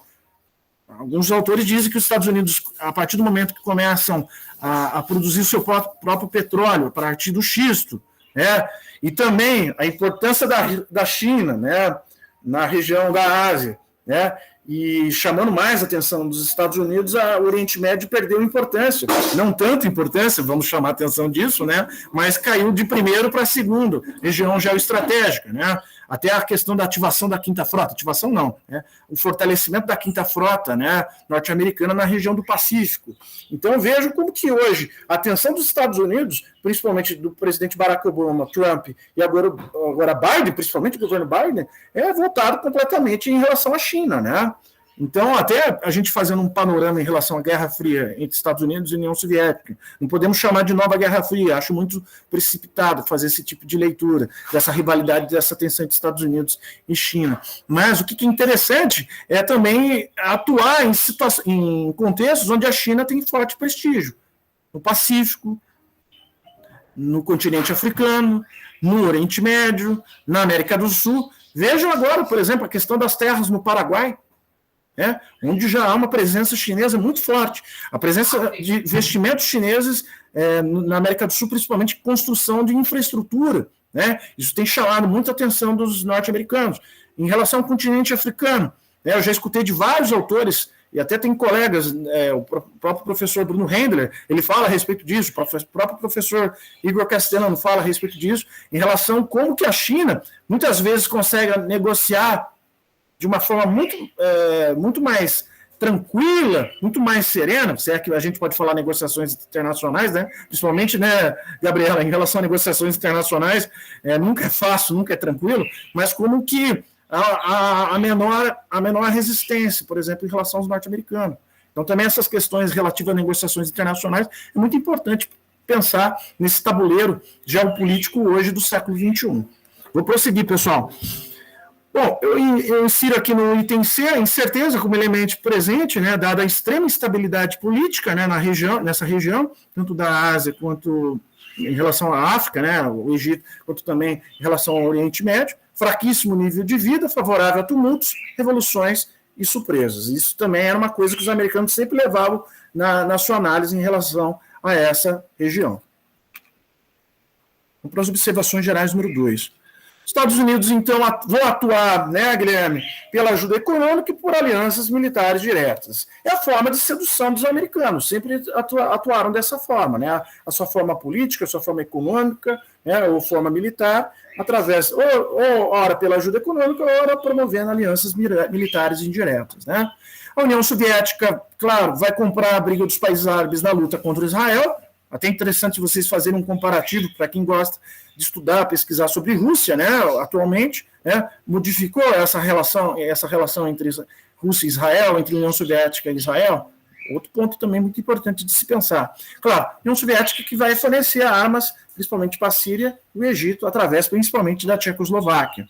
Alguns autores dizem que os Estados Unidos, a partir do momento que começam a produzir o seu próprio petróleo, a partir do xisto, e também a importância da China, né, na região da Ásia, né, e chamando mais a atenção dos Estados Unidos, o Oriente Médio perdeu importância, não tanta importância, vamos chamar a atenção disso, né, mas caiu de primeiro para segundo, região geoestratégica, né, até a questão da ativação da Quinta Frota, ativação não, né, o fortalecimento da Quinta Frota, né, norte-americana na região do Pacífico. Então, vejo como que hoje a atenção dos Estados Unidos, principalmente do presidente Barack Obama, Trump, e agora Biden, principalmente o governo Biden, é voltado completamente em relação à China, né? Então, até a gente fazendo um panorama em relação à Guerra Fria entre Estados Unidos e União Soviética, não podemos chamar de nova Guerra Fria, acho muito precipitado fazer esse tipo de leitura, dessa rivalidade, dessa tensão entre Estados Unidos e China. Mas o que é interessante é também atuar em contextos onde a China tem forte prestígio, no Pacífico, no continente africano, no Oriente Médio, na América do Sul. Vejam agora, por exemplo, a questão das terras no Paraguai, onde já há uma presença chinesa muito forte. A presença de investimentos chineses na América do Sul, principalmente construção de infraestrutura. Né? Isso tem chamado muita atenção dos norte-americanos. Em relação ao continente africano, eu já escutei de vários autores, e até tem colegas, o próprio professor Bruno Hendler, ele fala a respeito disso, o próprio professor Igor Castellano fala a respeito disso, em relação a como que a China muitas vezes consegue negociar de uma forma muito mais tranquila, muito mais serena, se é que a gente pode falar negociações internacionais, né? Principalmente, né, Gabriela, em relação a negociações internacionais, nunca é fácil, nunca é tranquilo, mas como que a menor resistência, por exemplo, em relação aos norte-americanos. Então, também essas questões relativas a negociações internacionais, é muito importante pensar nesse tabuleiro geopolítico hoje do século XXI. Vou prosseguir, pessoal. Bom, eu insiro aqui no item C a incerteza como elemento presente, né, dada a extrema instabilidade política, né, nessa região, tanto da Ásia quanto em relação à África, né, o Egito, quanto também em relação ao Oriente Médio, fraquíssimo nível de vida, favorável a tumultos, revoluções e surpresas. Isso também era uma coisa que os americanos sempre levavam na sua análise em relação a essa região. Vamos para as observações gerais número 2. Estados Unidos, então, vão atuar, né, Guilherme, pela ajuda econômica e por alianças militares diretas. É a forma de sedução dos americanos, sempre atuaram dessa forma, né, a sua forma política, a sua forma econômica, né, ou forma militar, através, ou ora pela ajuda econômica, ora promovendo alianças militares indiretas, né. A União Soviética, claro, vai comprar a briga dos países árabes na luta contra Israel, até interessante vocês fazerem um comparativo para quem gosta de estudar, pesquisar sobre Rússia, né, atualmente, né, modificou essa relação entre Rússia e Israel, entre União Soviética e Israel. Outro ponto também muito importante de se pensar. Claro, a União Soviética que vai fornecer armas, principalmente para a Síria e o Egito, através principalmente da Tchecoslováquia.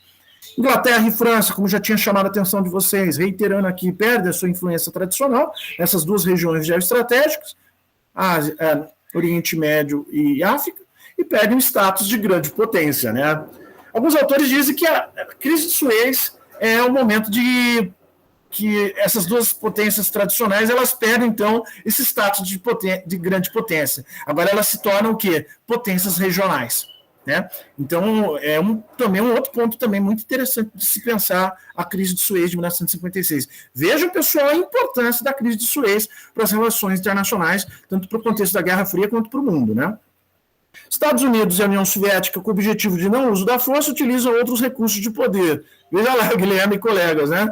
Inglaterra e França, como já tinha chamado a atenção de vocês, reiterando aqui, perde a sua influência tradicional nessas duas regiões geoestratégicas, Oriente Médio e África, e perdem o status de grande potência, né? Alguns autores dizem que a crise de Suez é o momento de que essas duas potências tradicionais, elas perdem, então, esse status de grande potência. Agora elas se tornam o quê? Potências regionais, né? Então, também um outro ponto também muito interessante de se pensar a crise de Suez de 1956. Vejam, pessoal, a importância da crise de Suez para as relações internacionais, tanto para o contexto da Guerra Fria quanto para o mundo, né? Estados Unidos e a União Soviética, com o objetivo de não uso da força, utilizam outros recursos de poder. Veja lá, Guilherme e colegas, né?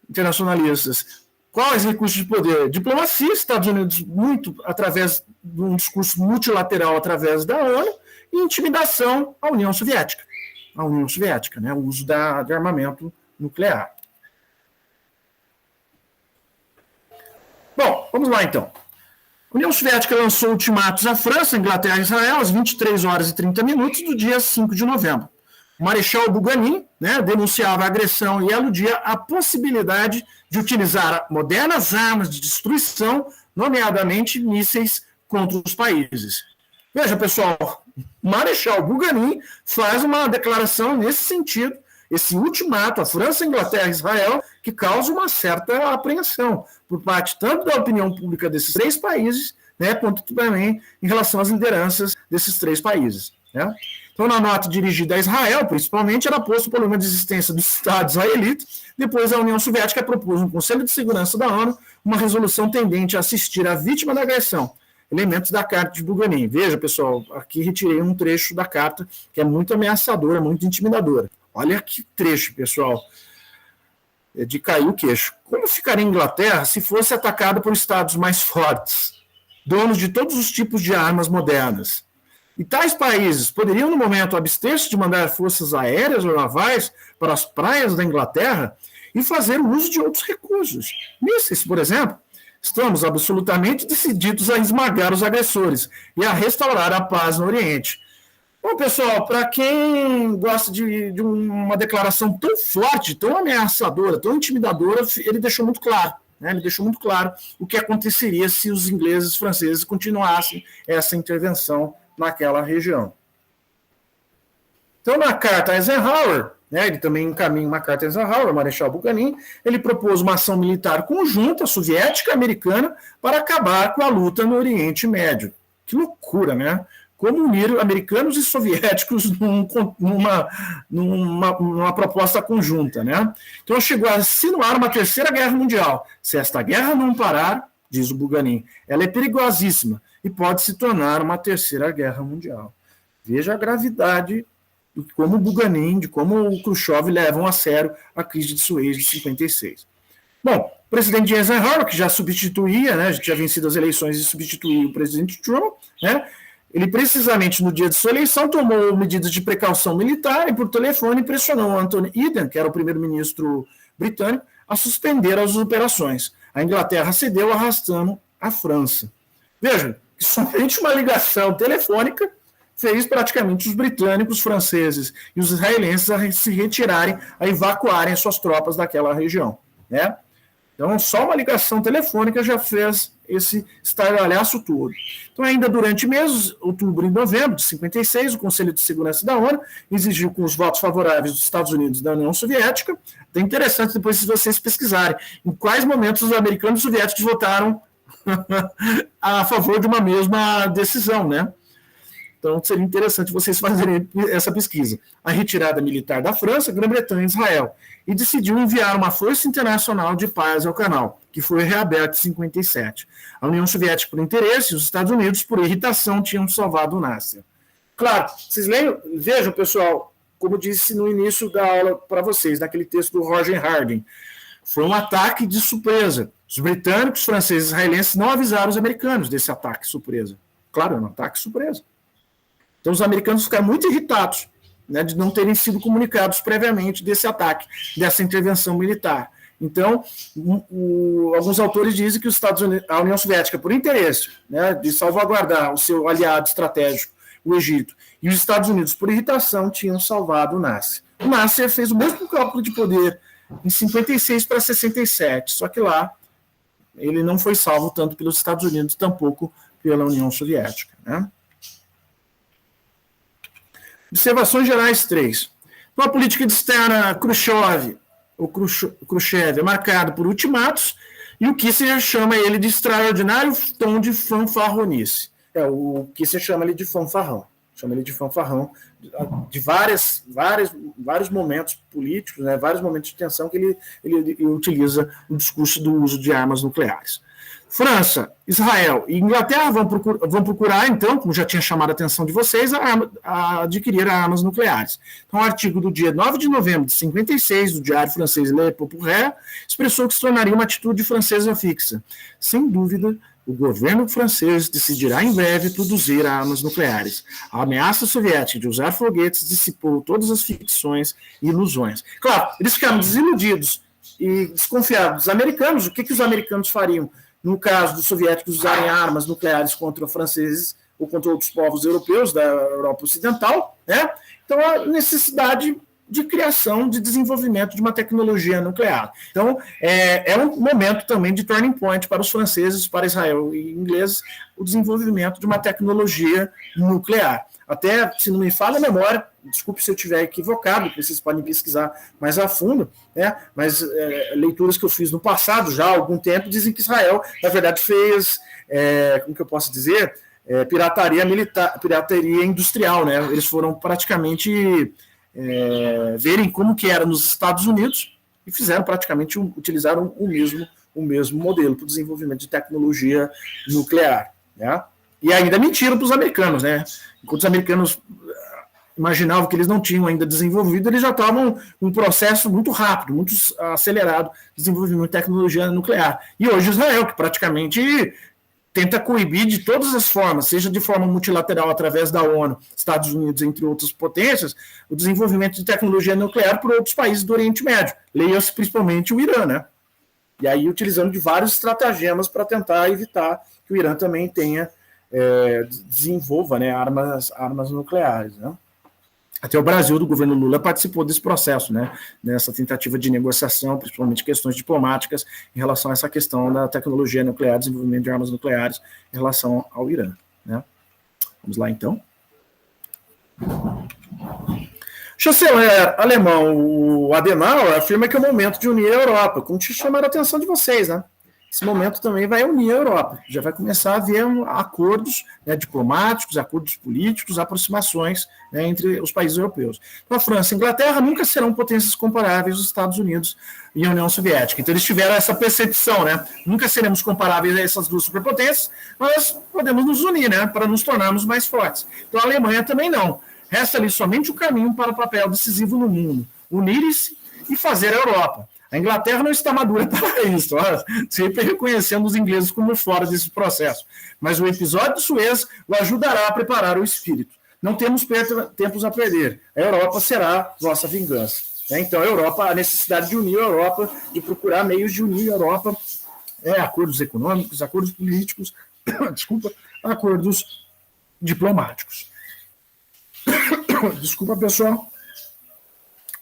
Internacionalistas. Quais recursos de poder? Diplomacia, Estados Unidos, muito através de um discurso multilateral através da ONU, e intimidação à União Soviética. A União Soviética, né? O uso de armamento nuclear. Bom, vamos lá então. A União Soviética lançou ultimatos à França, Inglaterra e Israel às 23 horas e 30 minutos do dia 5 de novembro. O Marechal Buganin, né, denunciava a agressão e aludia à possibilidade de utilizar modernas armas de destruição, nomeadamente mísseis, contra os países. Veja, pessoal, o Marechal Buganin faz uma declaração nesse sentido, esse ultimato à França, Inglaterra e Israel, que causa uma certa apreensão por parte tanto da opinião pública desses três países, né, quanto também em relação às lideranças desses três países, né? Então, na nota dirigida a Israel, principalmente, era posto o problema de existência do Estado israelita. Depois, a União Soviética propôs no Conselho de Segurança da ONU uma resolução tendente a assistir a vítima da agressão. Elementos da carta de Buganin. Veja, pessoal, aqui retirei um trecho da carta que é muito ameaçadora, muito intimidadora. Olha que trecho, pessoal, é de cair o queixo. Como ficaria a Inglaterra se fosse atacada por estados mais fortes, donos de todos os tipos de armas modernas? E tais países poderiam, no momento, abster-se de mandar forças aéreas ou navais para as praias da Inglaterra e fazer uso de outros recursos. Mísseis, por exemplo. Estamos absolutamente decididos a esmagar os agressores e a restaurar a paz no Oriente. Bom, pessoal, para quem gosta de uma declaração tão forte, tão ameaçadora, tão intimidadora, ele deixou muito claro. Né? Ele deixou muito claro o que aconteceria se os ingleses e os franceses continuassem essa intervenção naquela região. Então, na carta a Eisenhower, né, ele também encaminha uma carta a Eisenhower, o Marechal Buchanan, ele propôs uma ação militar conjunta soviética e americana para acabar com a luta no Oriente Médio. Que loucura, né? Como unir americanos e soviéticos numa proposta conjunta, né? Então, chegou a insinuar uma terceira guerra mundial. Se esta guerra não parar, diz o Buchanan, ela é perigosíssima e pode se tornar uma terceira guerra mundial. Veja a gravidade de como o Buchanan, de como o Khrushchev levam a sério a crise de Suez de 56. Bom, o presidente Eisenhower, que já substituía, né, já tinha vencido as eleições e substituía o presidente Truman, né, ele precisamente no dia de sua eleição tomou medidas de precaução militar e por telefone pressionou Anthony Eden, que era o primeiro-ministro britânico, a suspender as operações. A Inglaterra cedeu, arrastando a França. Veja, somente uma ligação telefônica fez praticamente os britânicos, os franceses e os israelenses a se retirarem, a evacuarem suas tropas daquela região, né? Então, só uma ligação telefônica já fez esse estardalhaço todo. Então, ainda durante meses, outubro e novembro de 56, o Conselho de Segurança da ONU exigiu com os votos favoráveis dos Estados Unidos e da União Soviética. É interessante depois se vocês pesquisarem em quais momentos os americanos e os soviéticos votaram a favor de uma mesma decisão, né? Então, seria interessante vocês fazerem essa pesquisa. A retirada militar da França, Grã-Bretanha e Israel. E decidiu enviar uma força internacional de paz ao canal, que foi reaberta em 57. A União Soviética, por interesse, e os Estados Unidos, por irritação, tinham salvado o Nasser. Claro, vocês vejam, pessoal, como disse no início da aula para vocês, naquele texto do Roger Harding, foi um ataque de surpresa. Os britânicos, franceses e israelenses não avisaram os americanos desse ataque surpresa. Claro, é um ataque surpresa. Então, os americanos ficaram muito irritados, né, de não terem sido comunicados previamente desse ataque, dessa intervenção militar. Então, alguns autores dizem que os Estados Unidos, a União Soviética, por interesse, né, de salvaguardar o seu aliado estratégico, o Egito, e os Estados Unidos, por irritação, tinham salvado o Nasser. O Nasser fez o mesmo cálculo de poder em 56 para 67, só que lá ele não foi salvo tanto pelos Estados Unidos, tampouco pela União Soviética, né? Observações gerais 3. Então, a política externa Khrushchev é marcada por ultimatos, e o Kissinger chama ele de extraordinário tom de fanfarronice. O Kissinger chama ele de fanfarrão. De vários momentos políticos, né, vários momentos de tensão que ele utiliza no discurso do uso de armas nucleares. França, Israel e Inglaterra vão procurar, então, como já tinha chamado a atenção de vocês, a adquirir armas nucleares. Então, o artigo do dia 9 de novembro de 56, do Diário Francês Le Populaire, expressou que se tornaria uma atitude francesa fixa. Sem dúvida, o governo francês decidirá em breve produzir armas nucleares. A ameaça soviética de usar foguetes dissipou todas as ficções e ilusões. Claro, eles ficaram desiludidos e desconfiados dos americanos. O que os americanos fariam no caso dos soviéticos usarem armas nucleares contra franceses ou contra outros povos europeus da Europa Ocidental, né? Então, a necessidade de criação, de desenvolvimento de uma tecnologia nuclear. Então, é um momento também de turning point para os franceses, para Israel e ingleses, o desenvolvimento de uma tecnologia nuclear. Até, se não me falha a memória, desculpe se eu estiver equivocado, vocês podem pesquisar mais a fundo, né? Mas leituras que eu fiz no passado, já há algum tempo, dizem que Israel, na verdade, fez, como que eu posso dizer, pirataria militar, pirataria industrial, né? Eles foram praticamente verem como que era nos Estados Unidos e fizeram praticamente, utilizaram o mesmo modelo para o desenvolvimento de tecnologia nuclear, né? E ainda mentiram para os americanos, né? Enquanto os americanos imaginavam que eles não tinham ainda desenvolvido, eles já estavam um processo muito rápido, muito acelerado de desenvolvimento de tecnologia nuclear. E hoje Israel, que praticamente tenta coibir de todas as formas, seja de forma multilateral através da ONU, Estados Unidos, entre outras potências, o desenvolvimento de tecnologia nuclear por outros países do Oriente Médio, leia-se principalmente o Irã, né? E aí utilizando de vários estratagemas para tentar evitar que o Irã também desenvolva, né, armas nucleares, né? Até o Brasil, do governo Lula, participou desse processo, né, nessa tentativa de negociação, principalmente questões diplomáticas, em relação a essa questão da tecnologia nuclear, desenvolvimento de armas nucleares em relação ao Irã, né? Vamos lá, então. O chanceler alemão, o Adenauer, afirma que é o momento de unir a Europa, como te chamaram a atenção de vocês, né? Esse momento também vai unir a Europa. Já vai começar a haver acordos, né, diplomáticos, acordos políticos, aproximações, né, entre os países europeus. Então, a França e a Inglaterra nunca serão potências comparáveis aos Estados Unidos e à União Soviética. Então, eles tiveram essa percepção, né? Nunca seremos comparáveis a essas duas superpotências, mas podemos nos unir, né, para nos tornarmos mais fortes. Então, a Alemanha também não. Resta ali somente o caminho para o papel decisivo no mundo: unir-se e fazer a Europa. A Inglaterra não está madura para isso, sempre reconhecendo os ingleses como fora desse processo. Mas o episódio de Suez o ajudará a preparar o espírito. Não temos tempos a perder. A Europa será nossa vingança. Então, a necessidade de unir a Europa, de procurar meios de unir a Europa, acordos econômicos, acordos políticos, acordos diplomáticos. Desculpa, pessoal.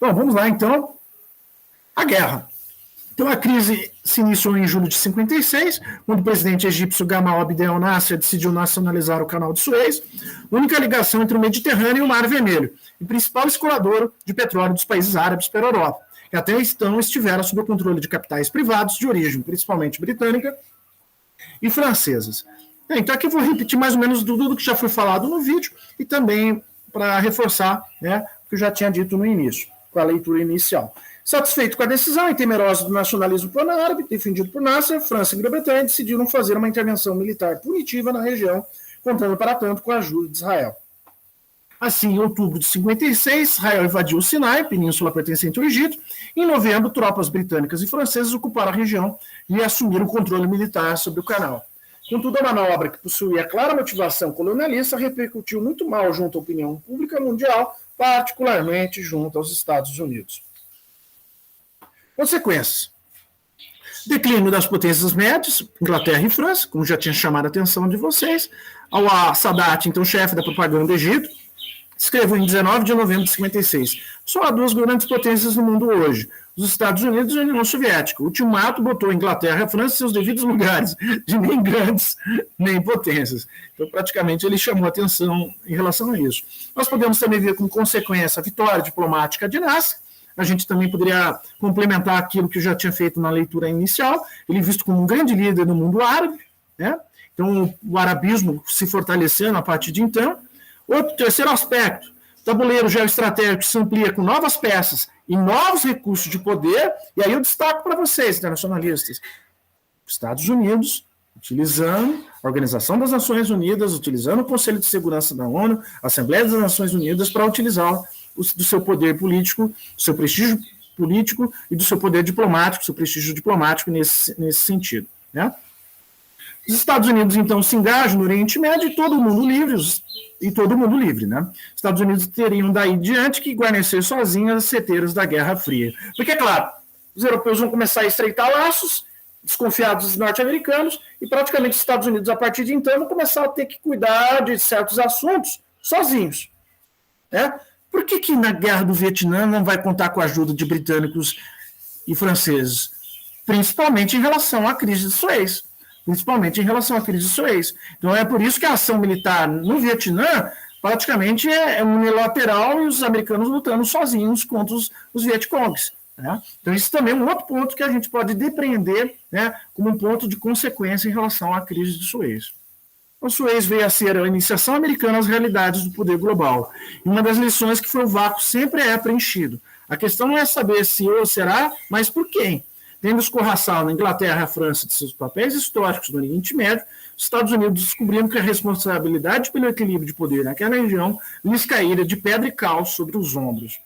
Bom, vamos lá, então. A guerra. Então, a crise se iniciou em julho de 56, quando o presidente egípcio Gamal Abdel Nasser decidiu nacionalizar o canal de Suez, única ligação entre o Mediterrâneo e o Mar Vermelho, e principal escoador de petróleo dos países árabes para a Europa, que até então estiveram sob o controle de capitais privados de origem, principalmente britânica e francesas. Então, aqui eu vou repetir mais ou menos tudo que já foi falado no vídeo, e também para reforçar, né, o que eu já tinha dito no início, com a leitura inicial. Satisfeito com a decisão e temeroso do nacionalismo pan-árabe, defendido por Nasser, França e Grã-Bretanha decidiram fazer uma intervenção militar punitiva na região, contando para tanto com a ajuda de Israel. Assim, em outubro de 56, Israel invadiu o Sinai, península pertencente ao Egito. Em novembro, tropas britânicas e francesas ocuparam a região e assumiram o controle militar sobre o canal. Contudo, a manobra, que possuía clara motivação colonialista, repercutiu muito mal junto à opinião pública mundial, particularmente junto aos Estados Unidos. Consequências. Declínio das potências médias, Inglaterra e França, como já tinha chamado a atenção de vocês. Ao Sadat, então chefe da propaganda do Egito, escreveu em 19 de novembro de 56. Só há duas grandes potências no mundo hoje, os Estados Unidos e a União Soviética. O ultimato botou a Inglaterra e a França em seus devidos lugares, de nem grandes, nem potências. Então, praticamente, ele chamou a atenção em relação a isso. Nós podemos também ver como consequência a vitória diplomática de Nasser. A gente também poderia complementar aquilo que eu já tinha feito na leitura inicial. Ele visto como um grande líder no mundo árabe, né? Então, o arabismo se fortalecendo a partir de então. Outro terceiro aspecto, o tabuleiro geoestratégico se amplia com novas peças e novos recursos de poder, e aí eu destaco para vocês, internacionalistas, Estados Unidos, utilizando a Organização das Nações Unidas, utilizando o Conselho de Segurança da ONU, a Assembleia das Nações Unidas, para utilizar do seu poder político, do seu prestígio político e do seu poder diplomático, seu prestígio diplomático nesse sentido, né? Os Estados Unidos, então, se engajam no Oriente Médio e todo mundo livre, né? Os Estados Unidos teriam daí diante que guarnecer sozinhos as seteiras da Guerra Fria. Porque, claro, os europeus vão começar a estreitar laços, desconfiados dos norte-americanos, e praticamente os Estados Unidos, a partir de então, vão começar a ter que cuidar de certos assuntos sozinhos, né? Por que na Guerra do Vietnã não vai contar com a ajuda de britânicos e franceses? Principalmente em relação à crise de Suez. Então, é por isso que a ação militar no Vietnã praticamente é unilateral e os americanos lutando sozinhos contra os Vietcongs, né? Então, isso também é um outro ponto que a gente pode depreender, né, como um ponto de consequência em relação à crise de Suez. O Suez veio a ser a iniciação americana às realidades do poder global. E uma das lições que foi o vácuo sempre é preenchido. A questão não é saber se ou será, mas por quem. Tendo escorraçado na Inglaterra e a França de seus papéis históricos no Oriente Médio, os Estados Unidos descobriram que a responsabilidade pelo equilíbrio de poder naquela região lhes caíra de pedra e cal sobre os ombros.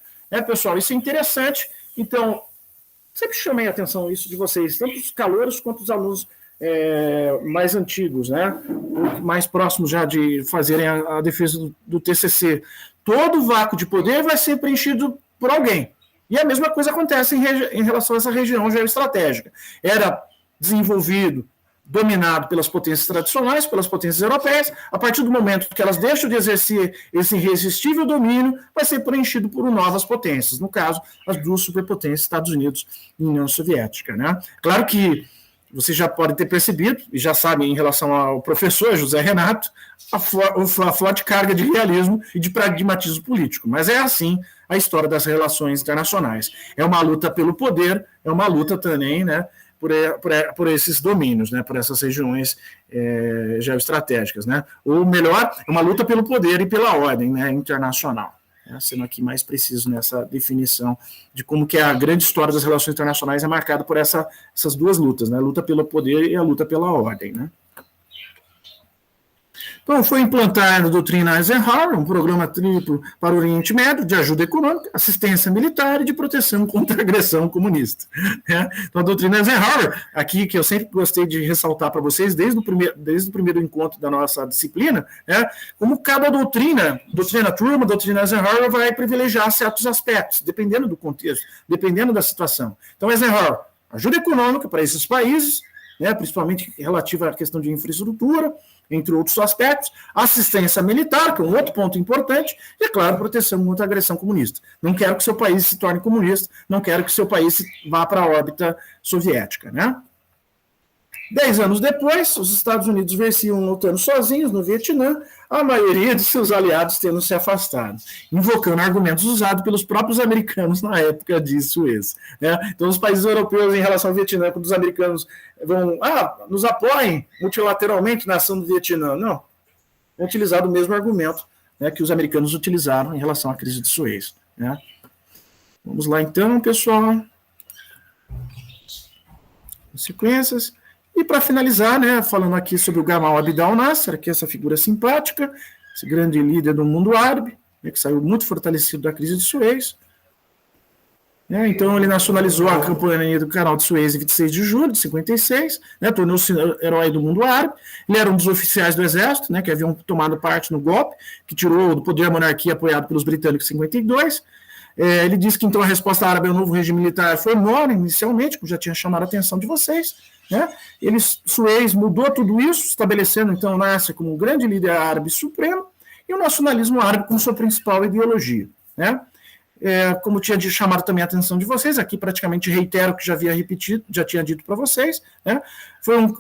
Pessoal, isso é interessante. Então, sempre chamei a atenção isso de vocês, tanto os calouros quanto os alunos mais antigos, né? Mais próximos já de fazerem a defesa do TCC. Todo vácuo de poder vai ser preenchido por alguém. E a mesma coisa acontece em relação a essa região geoestratégica. Era desenvolvido, dominado pelas potências tradicionais, pelas potências europeias. A partir do momento que elas deixam de exercer esse irresistível domínio, vai ser preenchido por novas potências. No caso, as duas superpotências, Estados Unidos e União Soviética, né? Claro que vocês já podem ter percebido, e já sabem em relação ao professor José Renato, a forte carga de realismo e de pragmatismo político. Mas é assim a história das relações internacionais. É uma luta pelo poder, é uma luta também, né, por esses domínios, né, por essas regiões geoestratégicas, né? Ou melhor, é uma luta pelo poder e pela ordem, né, internacional. Sendo aqui mais preciso nessa definição de como que a grande história das relações internacionais é marcada por essas duas lutas, né? A luta pelo poder e a luta pela ordem, né? Então, foi implantada a doutrina Eisenhower, um programa triplo para o Oriente Médio, de ajuda econômica, assistência militar e de proteção contra a agressão comunista. Então, a doutrina Eisenhower, aqui que eu sempre gostei de ressaltar para vocês, desde o primeiro encontro da nossa disciplina, como cada doutrina Truman, doutrina Eisenhower, vai privilegiar certos aspectos, dependendo do contexto, dependendo da situação. Então, Eisenhower, ajuda econômica para esses países, principalmente relativa à questão de infraestrutura, entre outros aspectos, assistência militar, que é um outro ponto importante, e, é claro, proteção contra a agressão comunista. Não quero que seu país se torne comunista, não quero que seu país vá para a órbita soviética, né? 10 anos depois, os Estados Unidos venciam lutando sozinhos no Vietnã, a maioria de seus aliados tendo se afastado, invocando argumentos usados pelos próprios americanos na época de Suez. Então, os países europeus, em relação ao Vietnã, quando os americanos vão, nos apoiem multilateralmente na ação do Vietnã, não. Vão utilizar o mesmo argumento, que os americanos utilizaram em relação à crise de Suez. Vamos lá, então, pessoal. Sequências. E para finalizar, falando aqui sobre o Gamal Abdel Nasser, que é essa figura simpática, esse grande líder do mundo árabe, que saiu muito fortalecido da crise de Suez. né? Então ele nacionalizou a Companhia do Canal de Suez em 26 de julho de 56, né? Tornou-se herói do mundo árabe. Ele era um dos oficiais do exército, né? Que haviam tomado parte no golpe, que tirou do poder a monarquia apoiado pelos britânicos em 52. Ele disse que então a resposta árabe ao novo regime militar foi mora inicialmente, como já tinha chamado a atenção de vocês, né? Suez mudou tudo isso, estabelecendo então o Nasser como um grande líder árabe supremo e o nacionalismo árabe como sua principal ideologia, né? Como tinha chamado também a atenção de vocês, aqui praticamente reitero o que já havia repetido, já tinha dito para vocês, né?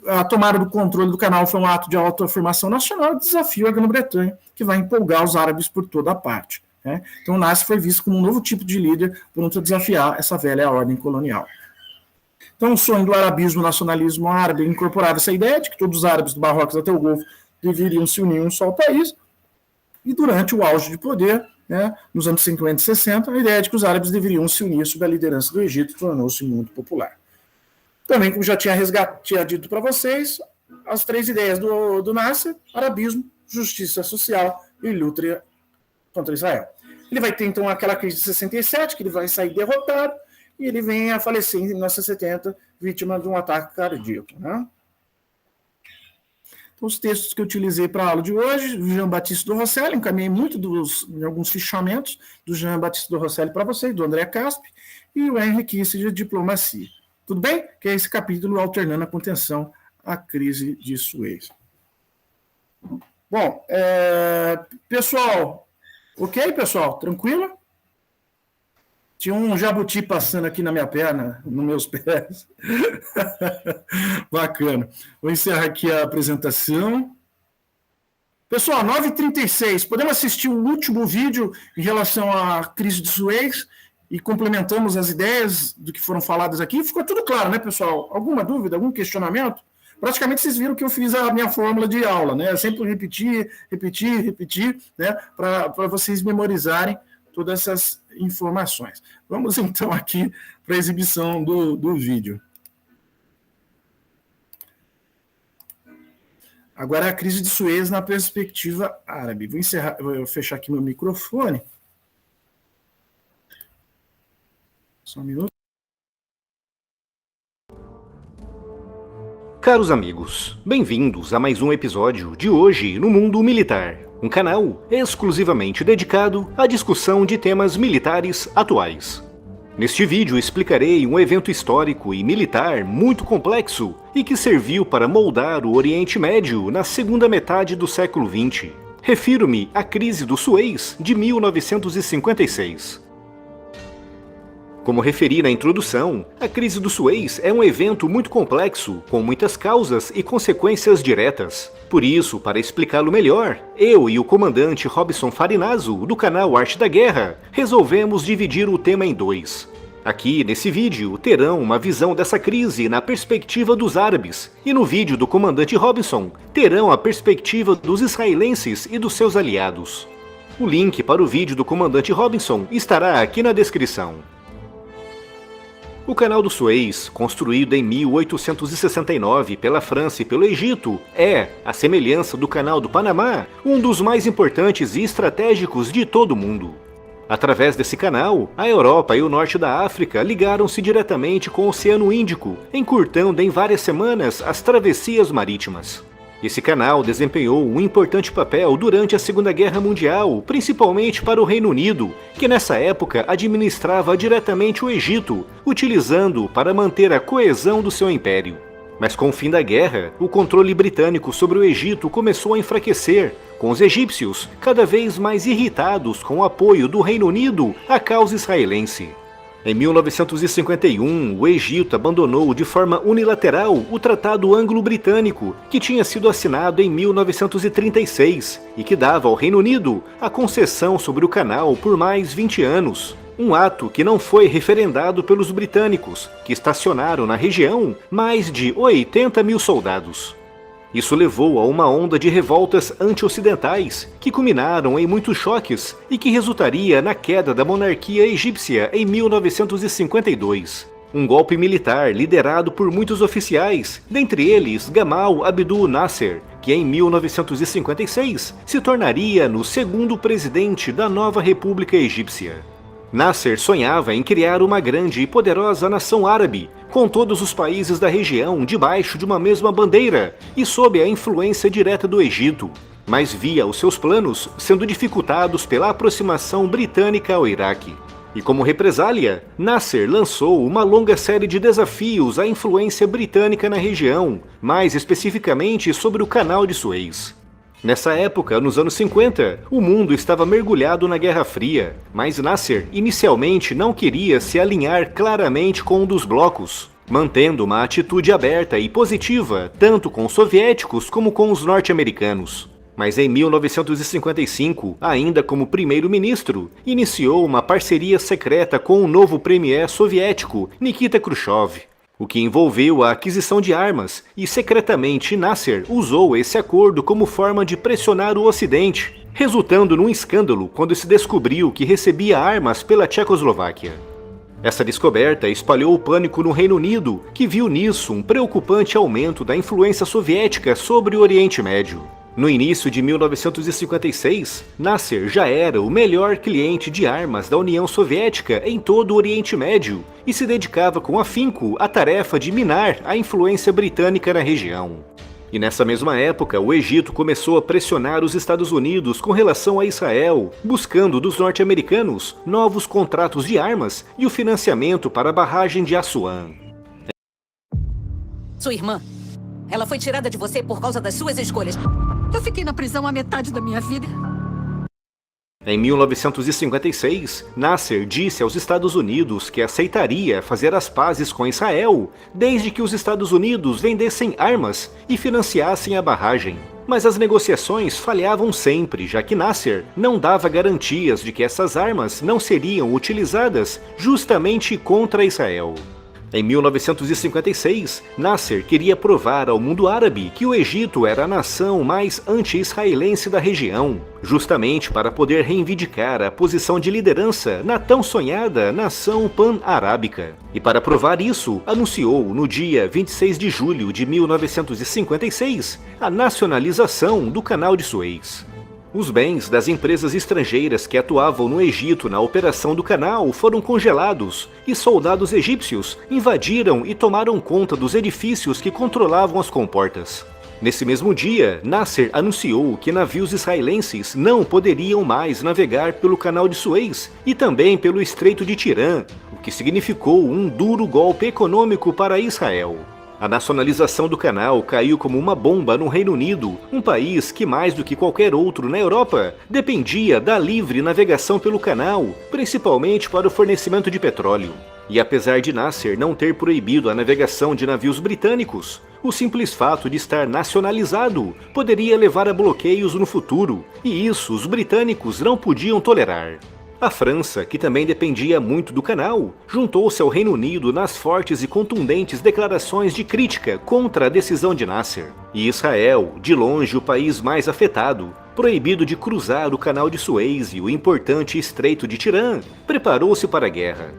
A tomada do controle do canal foi um ato de autoafirmação nacional e desafio à Grã-Bretanha, que vai empolgar os árabes por toda a parte, né? Então o Nasser foi visto como um novo tipo de líder pronto a desafiar essa velha ordem colonial. Então o sonho do arabismo, o nacionalismo árabe, incorporava essa ideia de que todos os árabes do Marrocos até o Golfo deveriam se unir em um só país, e durante o auge de poder, né, nos anos 50 e 60, a ideia de que os árabes deveriam se unir sob a liderança do Egito tornou-se muito popular. Também, como já tinha dito para vocês, as três ideias do Nasser: arabismo, justiça social e luta contra Israel. Ele vai ter, então, aquela crise de 67, que ele vai sair derrotado, e ele vem a falecer em 1970, vítima de um ataque cardíaco, né? Os textos que eu utilizei para a aula de hoje, Jean-Baptiste do Rosselli, encaminhei muito de alguns fichamentos do Jean-Baptiste do Rosselli para vocês, do André Caspe, e o Henry Kissinger, Diplomacia. Tudo bem? Que é esse capítulo alternando a contenção à crise de Suez. Bom, pessoal, ok, pessoal? Tranquilo? Tinha um jabuti passando aqui na minha perna, nos meus pés. Bacana. Vou encerrar aqui a apresentação. Pessoal, 9h36, podemos assistir o último vídeo em relação à crise de Suez e complementamos as ideias do que foram faladas aqui? Ficou tudo claro, né, pessoal? Alguma dúvida, algum questionamento? Praticamente vocês viram que eu fiz a minha fórmula de aula, né? Eu sempre repetir, né, para vocês memorizarem todas essas informações. Vamos, então, aqui para a exibição do vídeo. Agora, a crise de Suez na perspectiva árabe. Vou fechar aqui meu microfone. Só um minuto. Caros amigos, bem-vindos a mais um episódio de Hoje no Mundo Militar, um canal exclusivamente dedicado à discussão de temas militares atuais. Neste vídeo explicarei um evento histórico e militar muito complexo e que serviu para moldar o Oriente Médio na segunda metade do século XX. Refiro-me à crise do Suez de 1956. Como referi na introdução, a crise do Suez é um evento muito complexo, com muitas causas e consequências diretas. Por isso, para explicá-lo melhor, eu e o comandante Robson Farinazzo, do canal Arte da Guerra, resolvemos dividir o tema em dois. Aqui, nesse vídeo, terão uma visão dessa crise na perspectiva dos árabes, e no vídeo do comandante Robson, terão a perspectiva dos israelenses e dos seus aliados. O link para o vídeo do comandante Robson estará aqui na descrição. O Canal do Suez, construído em 1869 pela França e pelo Egito, é, à semelhança do Canal do Panamá, um dos mais importantes e estratégicos de todo o mundo. Através desse canal, a Europa e o norte da África ligaram-se diretamente com o Oceano Índico, encurtando em várias semanas as travessias marítimas. Esse canal desempenhou um importante papel durante a Segunda Guerra Mundial, principalmente para o Reino Unido, que nessa época administrava diretamente o Egito, utilizando-o para manter a coesão do seu império. Mas com o fim da guerra, o controle britânico sobre o Egito começou a enfraquecer, com os egípcios cada vez mais irritados com o apoio do Reino Unido à causa israelense. Em 1951, o Egito abandonou de forma unilateral o Tratado Anglo-Britânico, que tinha sido assinado em 1936 e que dava ao Reino Unido a concessão sobre o canal por mais 20 anos. Um ato que não foi referendado pelos britânicos, que estacionaram na região mais de 80 mil soldados. Isso levou a uma onda de revoltas anti-ocidentais, que culminaram em muitos choques e que resultaria na queda da monarquia egípcia em 1952. Um golpe militar liderado por muitos oficiais, dentre eles Gamal Abdel Nasser, que em 1956 se tornaria no segundo presidente da nova República Egípcia. Nasser sonhava em criar uma grande e poderosa nação árabe, com todos os países da região debaixo de uma mesma bandeira e sob a influência direta do Egito, mas via os seus planos sendo dificultados pela aproximação britânica ao Iraque. E como represália, Nasser lançou uma longa série de desafios à influência britânica na região, mais especificamente sobre o Canal de Suez. Nessa época, nos anos 50, o mundo estava mergulhado na Guerra Fria, mas Nasser inicialmente não queria se alinhar claramente com um dos blocos, mantendo uma atitude aberta e positiva tanto com os soviéticos como com os norte-americanos. Mas em 1955, ainda como primeiro-ministro, iniciou uma parceria secreta com o novo premier soviético Nikita Khrushchev, o que envolveu a aquisição de armas, e secretamente Nasser usou esse acordo como forma de pressionar o Ocidente, resultando num escândalo quando se descobriu que recebia armas pela Tchecoslováquia. Essa descoberta espalhou o pânico no Reino Unido, que viu nisso um preocupante aumento da influência soviética sobre o Oriente Médio. No início de 1956, Nasser já era o melhor cliente de armas da União Soviética em todo o Oriente Médio e se dedicava com afinco à tarefa de minar a influência britânica na região. E nessa mesma época, o Egito começou a pressionar os Estados Unidos com relação a Israel, buscando dos norte-americanos novos contratos de armas e o financiamento para a barragem de Assuan. Sua irmã, ela foi tirada de você por causa das suas escolhas. Eu fiquei na prisão a metade da minha vida. Em 1956, Nasser disse aos Estados Unidos que aceitaria fazer as pazes com Israel, desde que os Estados Unidos vendessem armas e financiassem a barragem. Mas as negociações falhavam sempre, já que Nasser não dava garantias de que essas armas não seriam utilizadas justamente contra Israel. Em 1956, Nasser queria provar ao mundo árabe que o Egito era a nação mais anti-israelense da região, justamente para poder reivindicar a posição de liderança na tão sonhada nação pan-arábica. E para provar isso, anunciou no dia 26 de julho de 1956 a nacionalização do Canal de Suez. Os bens das empresas estrangeiras que atuavam no Egito na operação do canal foram congelados e soldados egípcios invadiram e tomaram conta dos edifícios que controlavam as comportas. Nesse mesmo dia, Nasser anunciou que navios israelenses não poderiam mais navegar pelo Canal de Suez e também pelo Estreito de Tirã, o que significou um duro golpe econômico para Israel. A nacionalização do canal caiu como uma bomba no Reino Unido, um país que, mais do que qualquer outro na Europa, dependia da livre navegação pelo canal, principalmente para o fornecimento de petróleo. E apesar de Nasser não ter proibido a navegação de navios britânicos, o simples fato de estar nacionalizado poderia levar a bloqueios no futuro, e isso os britânicos não podiam tolerar. A França, que também dependia muito do canal, juntou-se ao Reino Unido nas fortes e contundentes declarações de crítica contra a decisão de Nasser. E Israel, de longe o país mais afetado, proibido de cruzar o Canal de Suez e o importante Estreito de Tirã, preparou-se para a guerra.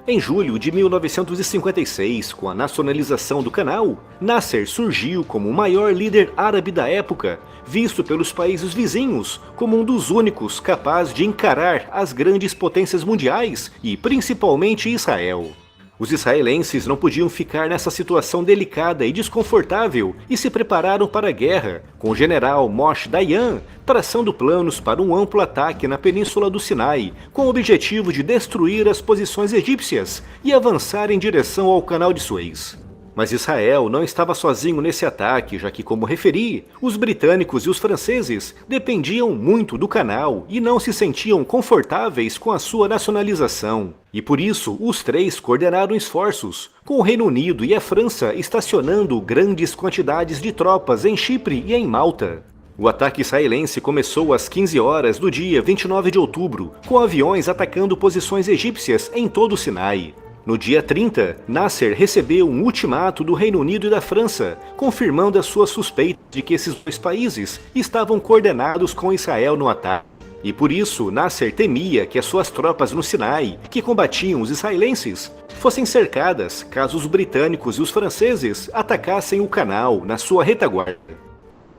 Em julho de 1956, com a nacionalização do canal, Nasser surgiu como o maior líder árabe da época, visto pelos países vizinhos como um dos únicos capaz de encarar as grandes potências mundiais e principalmente Israel. Os israelenses não podiam ficar nessa situação delicada e desconfortável e se prepararam para a guerra, com o general Moshe Dayan traçando planos para um amplo ataque na península do Sinai, com o objetivo de destruir as posições egípcias e avançar em direção ao Canal de Suez. Mas Israel não estava sozinho nesse ataque, já que, como referi, os britânicos e os franceses dependiam muito do canal e não se sentiam confortáveis com a sua nacionalização. E por isso, os três coordenaram esforços, com o Reino Unido e a França estacionando grandes quantidades de tropas em Chipre e em Malta. O ataque israelense começou às 15 horas do dia 29 de outubro, com aviões atacando posições egípcias em todo o Sinai. No dia 30, Nasser recebeu um ultimato do Reino Unido e da França, confirmando a sua suspeita de que esses dois países estavam coordenados com Israel no ataque. E por isso, Nasser temia que as suas tropas no Sinai, que combatiam os israelenses, fossem cercadas caso os britânicos e os franceses atacassem o canal na sua retaguarda.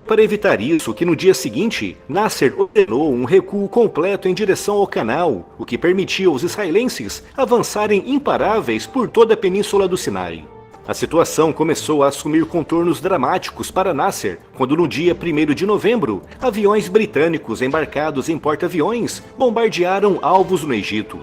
para evitar isso que no dia seguinte, Nasser ordenou um recuo completo em direção ao canal, o que permitia aos israelenses avançarem imparáveis por toda a península do Sinai. A situação começou a assumir contornos dramáticos para Nasser, quando no dia 1º de novembro, aviões britânicos embarcados em porta-aviões bombardearam alvos no Egito.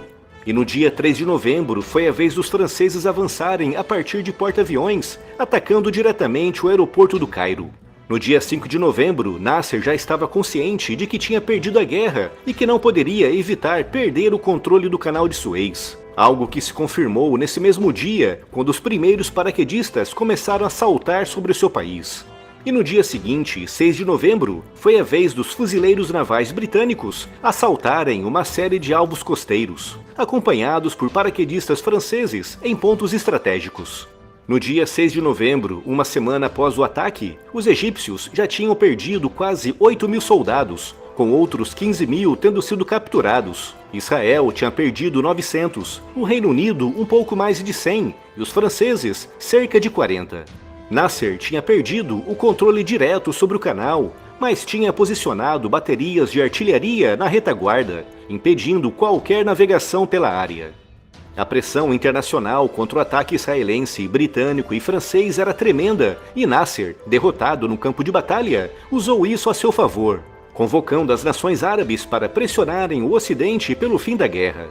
E no dia 3 de novembro foi a vez dos franceses avançarem a partir de porta-aviões, atacando diretamente o aeroporto do Cairo. No dia 5 de novembro, Nasser já estava consciente de que tinha perdido a guerra e que não poderia evitar perder o controle do canal de Suez. Algo que se confirmou nesse mesmo dia, quando os primeiros paraquedistas começaram a saltar sobre o seu país. E no dia seguinte, 6 de novembro, foi a vez dos fuzileiros navais britânicos assaltarem uma série de alvos costeiros, acompanhados por paraquedistas franceses em pontos estratégicos. No dia 6 de novembro, uma semana após o ataque, os egípcios já tinham perdido quase 8.000 soldados, com outros 15.000 tendo sido capturados. Israel tinha perdido 900, o Reino Unido um pouco mais de 100 e os franceses cerca de 40. Nasser tinha perdido o controle direto sobre o canal, mas tinha posicionado baterias de artilharia na retaguarda, impedindo qualquer navegação pela área. A pressão internacional contra o ataque israelense, britânico e francês era tremenda, e Nasser, derrotado no campo de batalha, usou isso a seu favor, convocando as nações árabes para pressionarem o Ocidente pelo fim da guerra.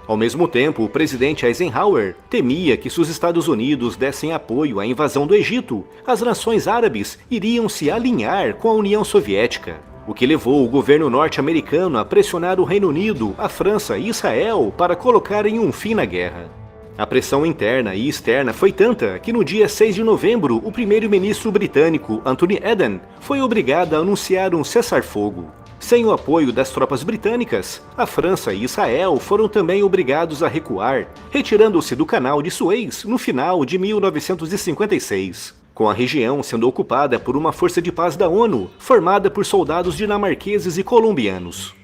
Ao mesmo tempo, o presidente Eisenhower temia que se os Estados Unidos dessem apoio à invasão do Egito, as nações árabes iriam se alinhar com a União Soviética, o que levou o governo norte-americano a pressionar o Reino Unido, a França e Israel para colocarem um fim na guerra. A pressão interna e externa foi tanta que no dia 6 de novembro, o primeiro-ministro britânico Anthony Eden foi obrigado a anunciar um cessar-fogo. Sem o apoio das tropas britânicas, a França e Israel foram também obrigados a recuar, retirando-se do canal de Suez no final de 1956, com a região sendo ocupada por uma força de paz da ONU, formada por soldados dinamarqueses e colombianos.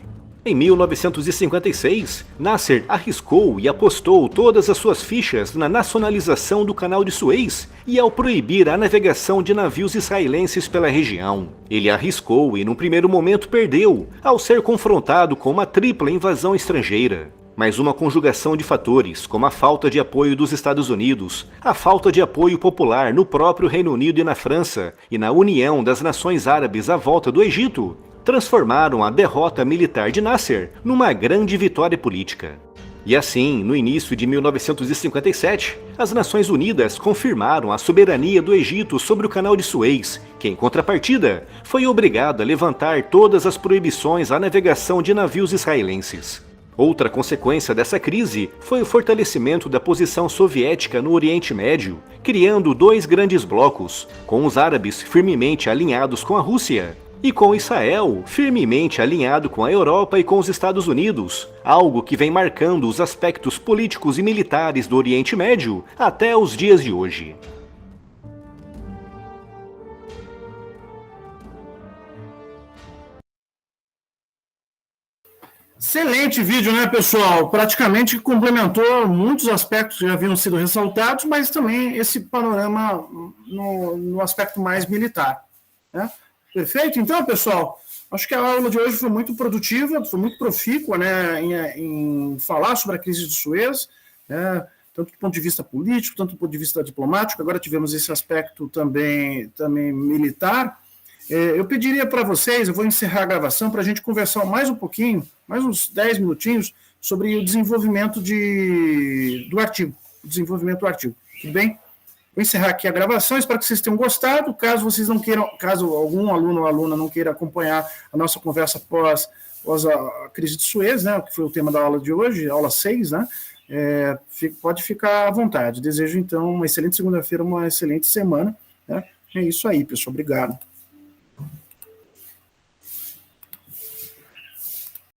Em 1956, Nasser arriscou e apostou todas as suas fichas na nacionalização do canal de Suez e ao proibir a navegação de navios israelenses pela região. Ele arriscou e num primeiro momento perdeu, ao ser confrontado com uma tripla invasão estrangeira. Mas uma conjugação de fatores, como a falta de apoio dos Estados Unidos, a falta de apoio popular no próprio Reino Unido e na França, e na união das nações árabes à volta do Egito, transformaram a derrota militar de Nasser numa grande vitória política. E assim, no início de 1957, as Nações Unidas confirmaram a soberania do Egito sobre o canal de Suez, que em contrapartida foi obrigado a levantar todas as proibições à navegação de navios israelenses. Outra consequência dessa crise foi o fortalecimento da posição soviética no Oriente Médio, criando dois grandes blocos, com os árabes firmemente alinhados com a Rússia e com Israel firmemente alinhado com a Europa e com os Estados Unidos, algo que vem marcando os aspectos políticos e militares do Oriente Médio até os dias de hoje. Excelente vídeo, né, pessoal? Praticamente complementou muitos aspectos que já haviam sido ressaltados, mas também esse panorama no aspecto mais militar, né? Perfeito? Então, pessoal, acho que a aula de hoje foi muito produtiva, foi muito profícua, né, em falar sobre a crise de Suez, né, tanto do ponto de vista político, tanto do ponto de vista diplomático. Agora tivemos esse aspecto também militar. Eu pediria para vocês, eu vou encerrar a gravação para a gente conversar mais um pouquinho, mais uns 10 minutinhos, sobre o desenvolvimento do artigo. Tudo bem? Vou encerrar aqui a gravação, espero que vocês tenham gostado. Caso vocês não queiram, caso algum aluno ou aluna não queira acompanhar a nossa conversa após a crise de Suez, né, que foi o tema da aula de hoje, aula 6, né, pode ficar à vontade. Desejo, então, uma excelente segunda-feira, uma excelente semana, né? É isso aí, pessoal. Obrigado.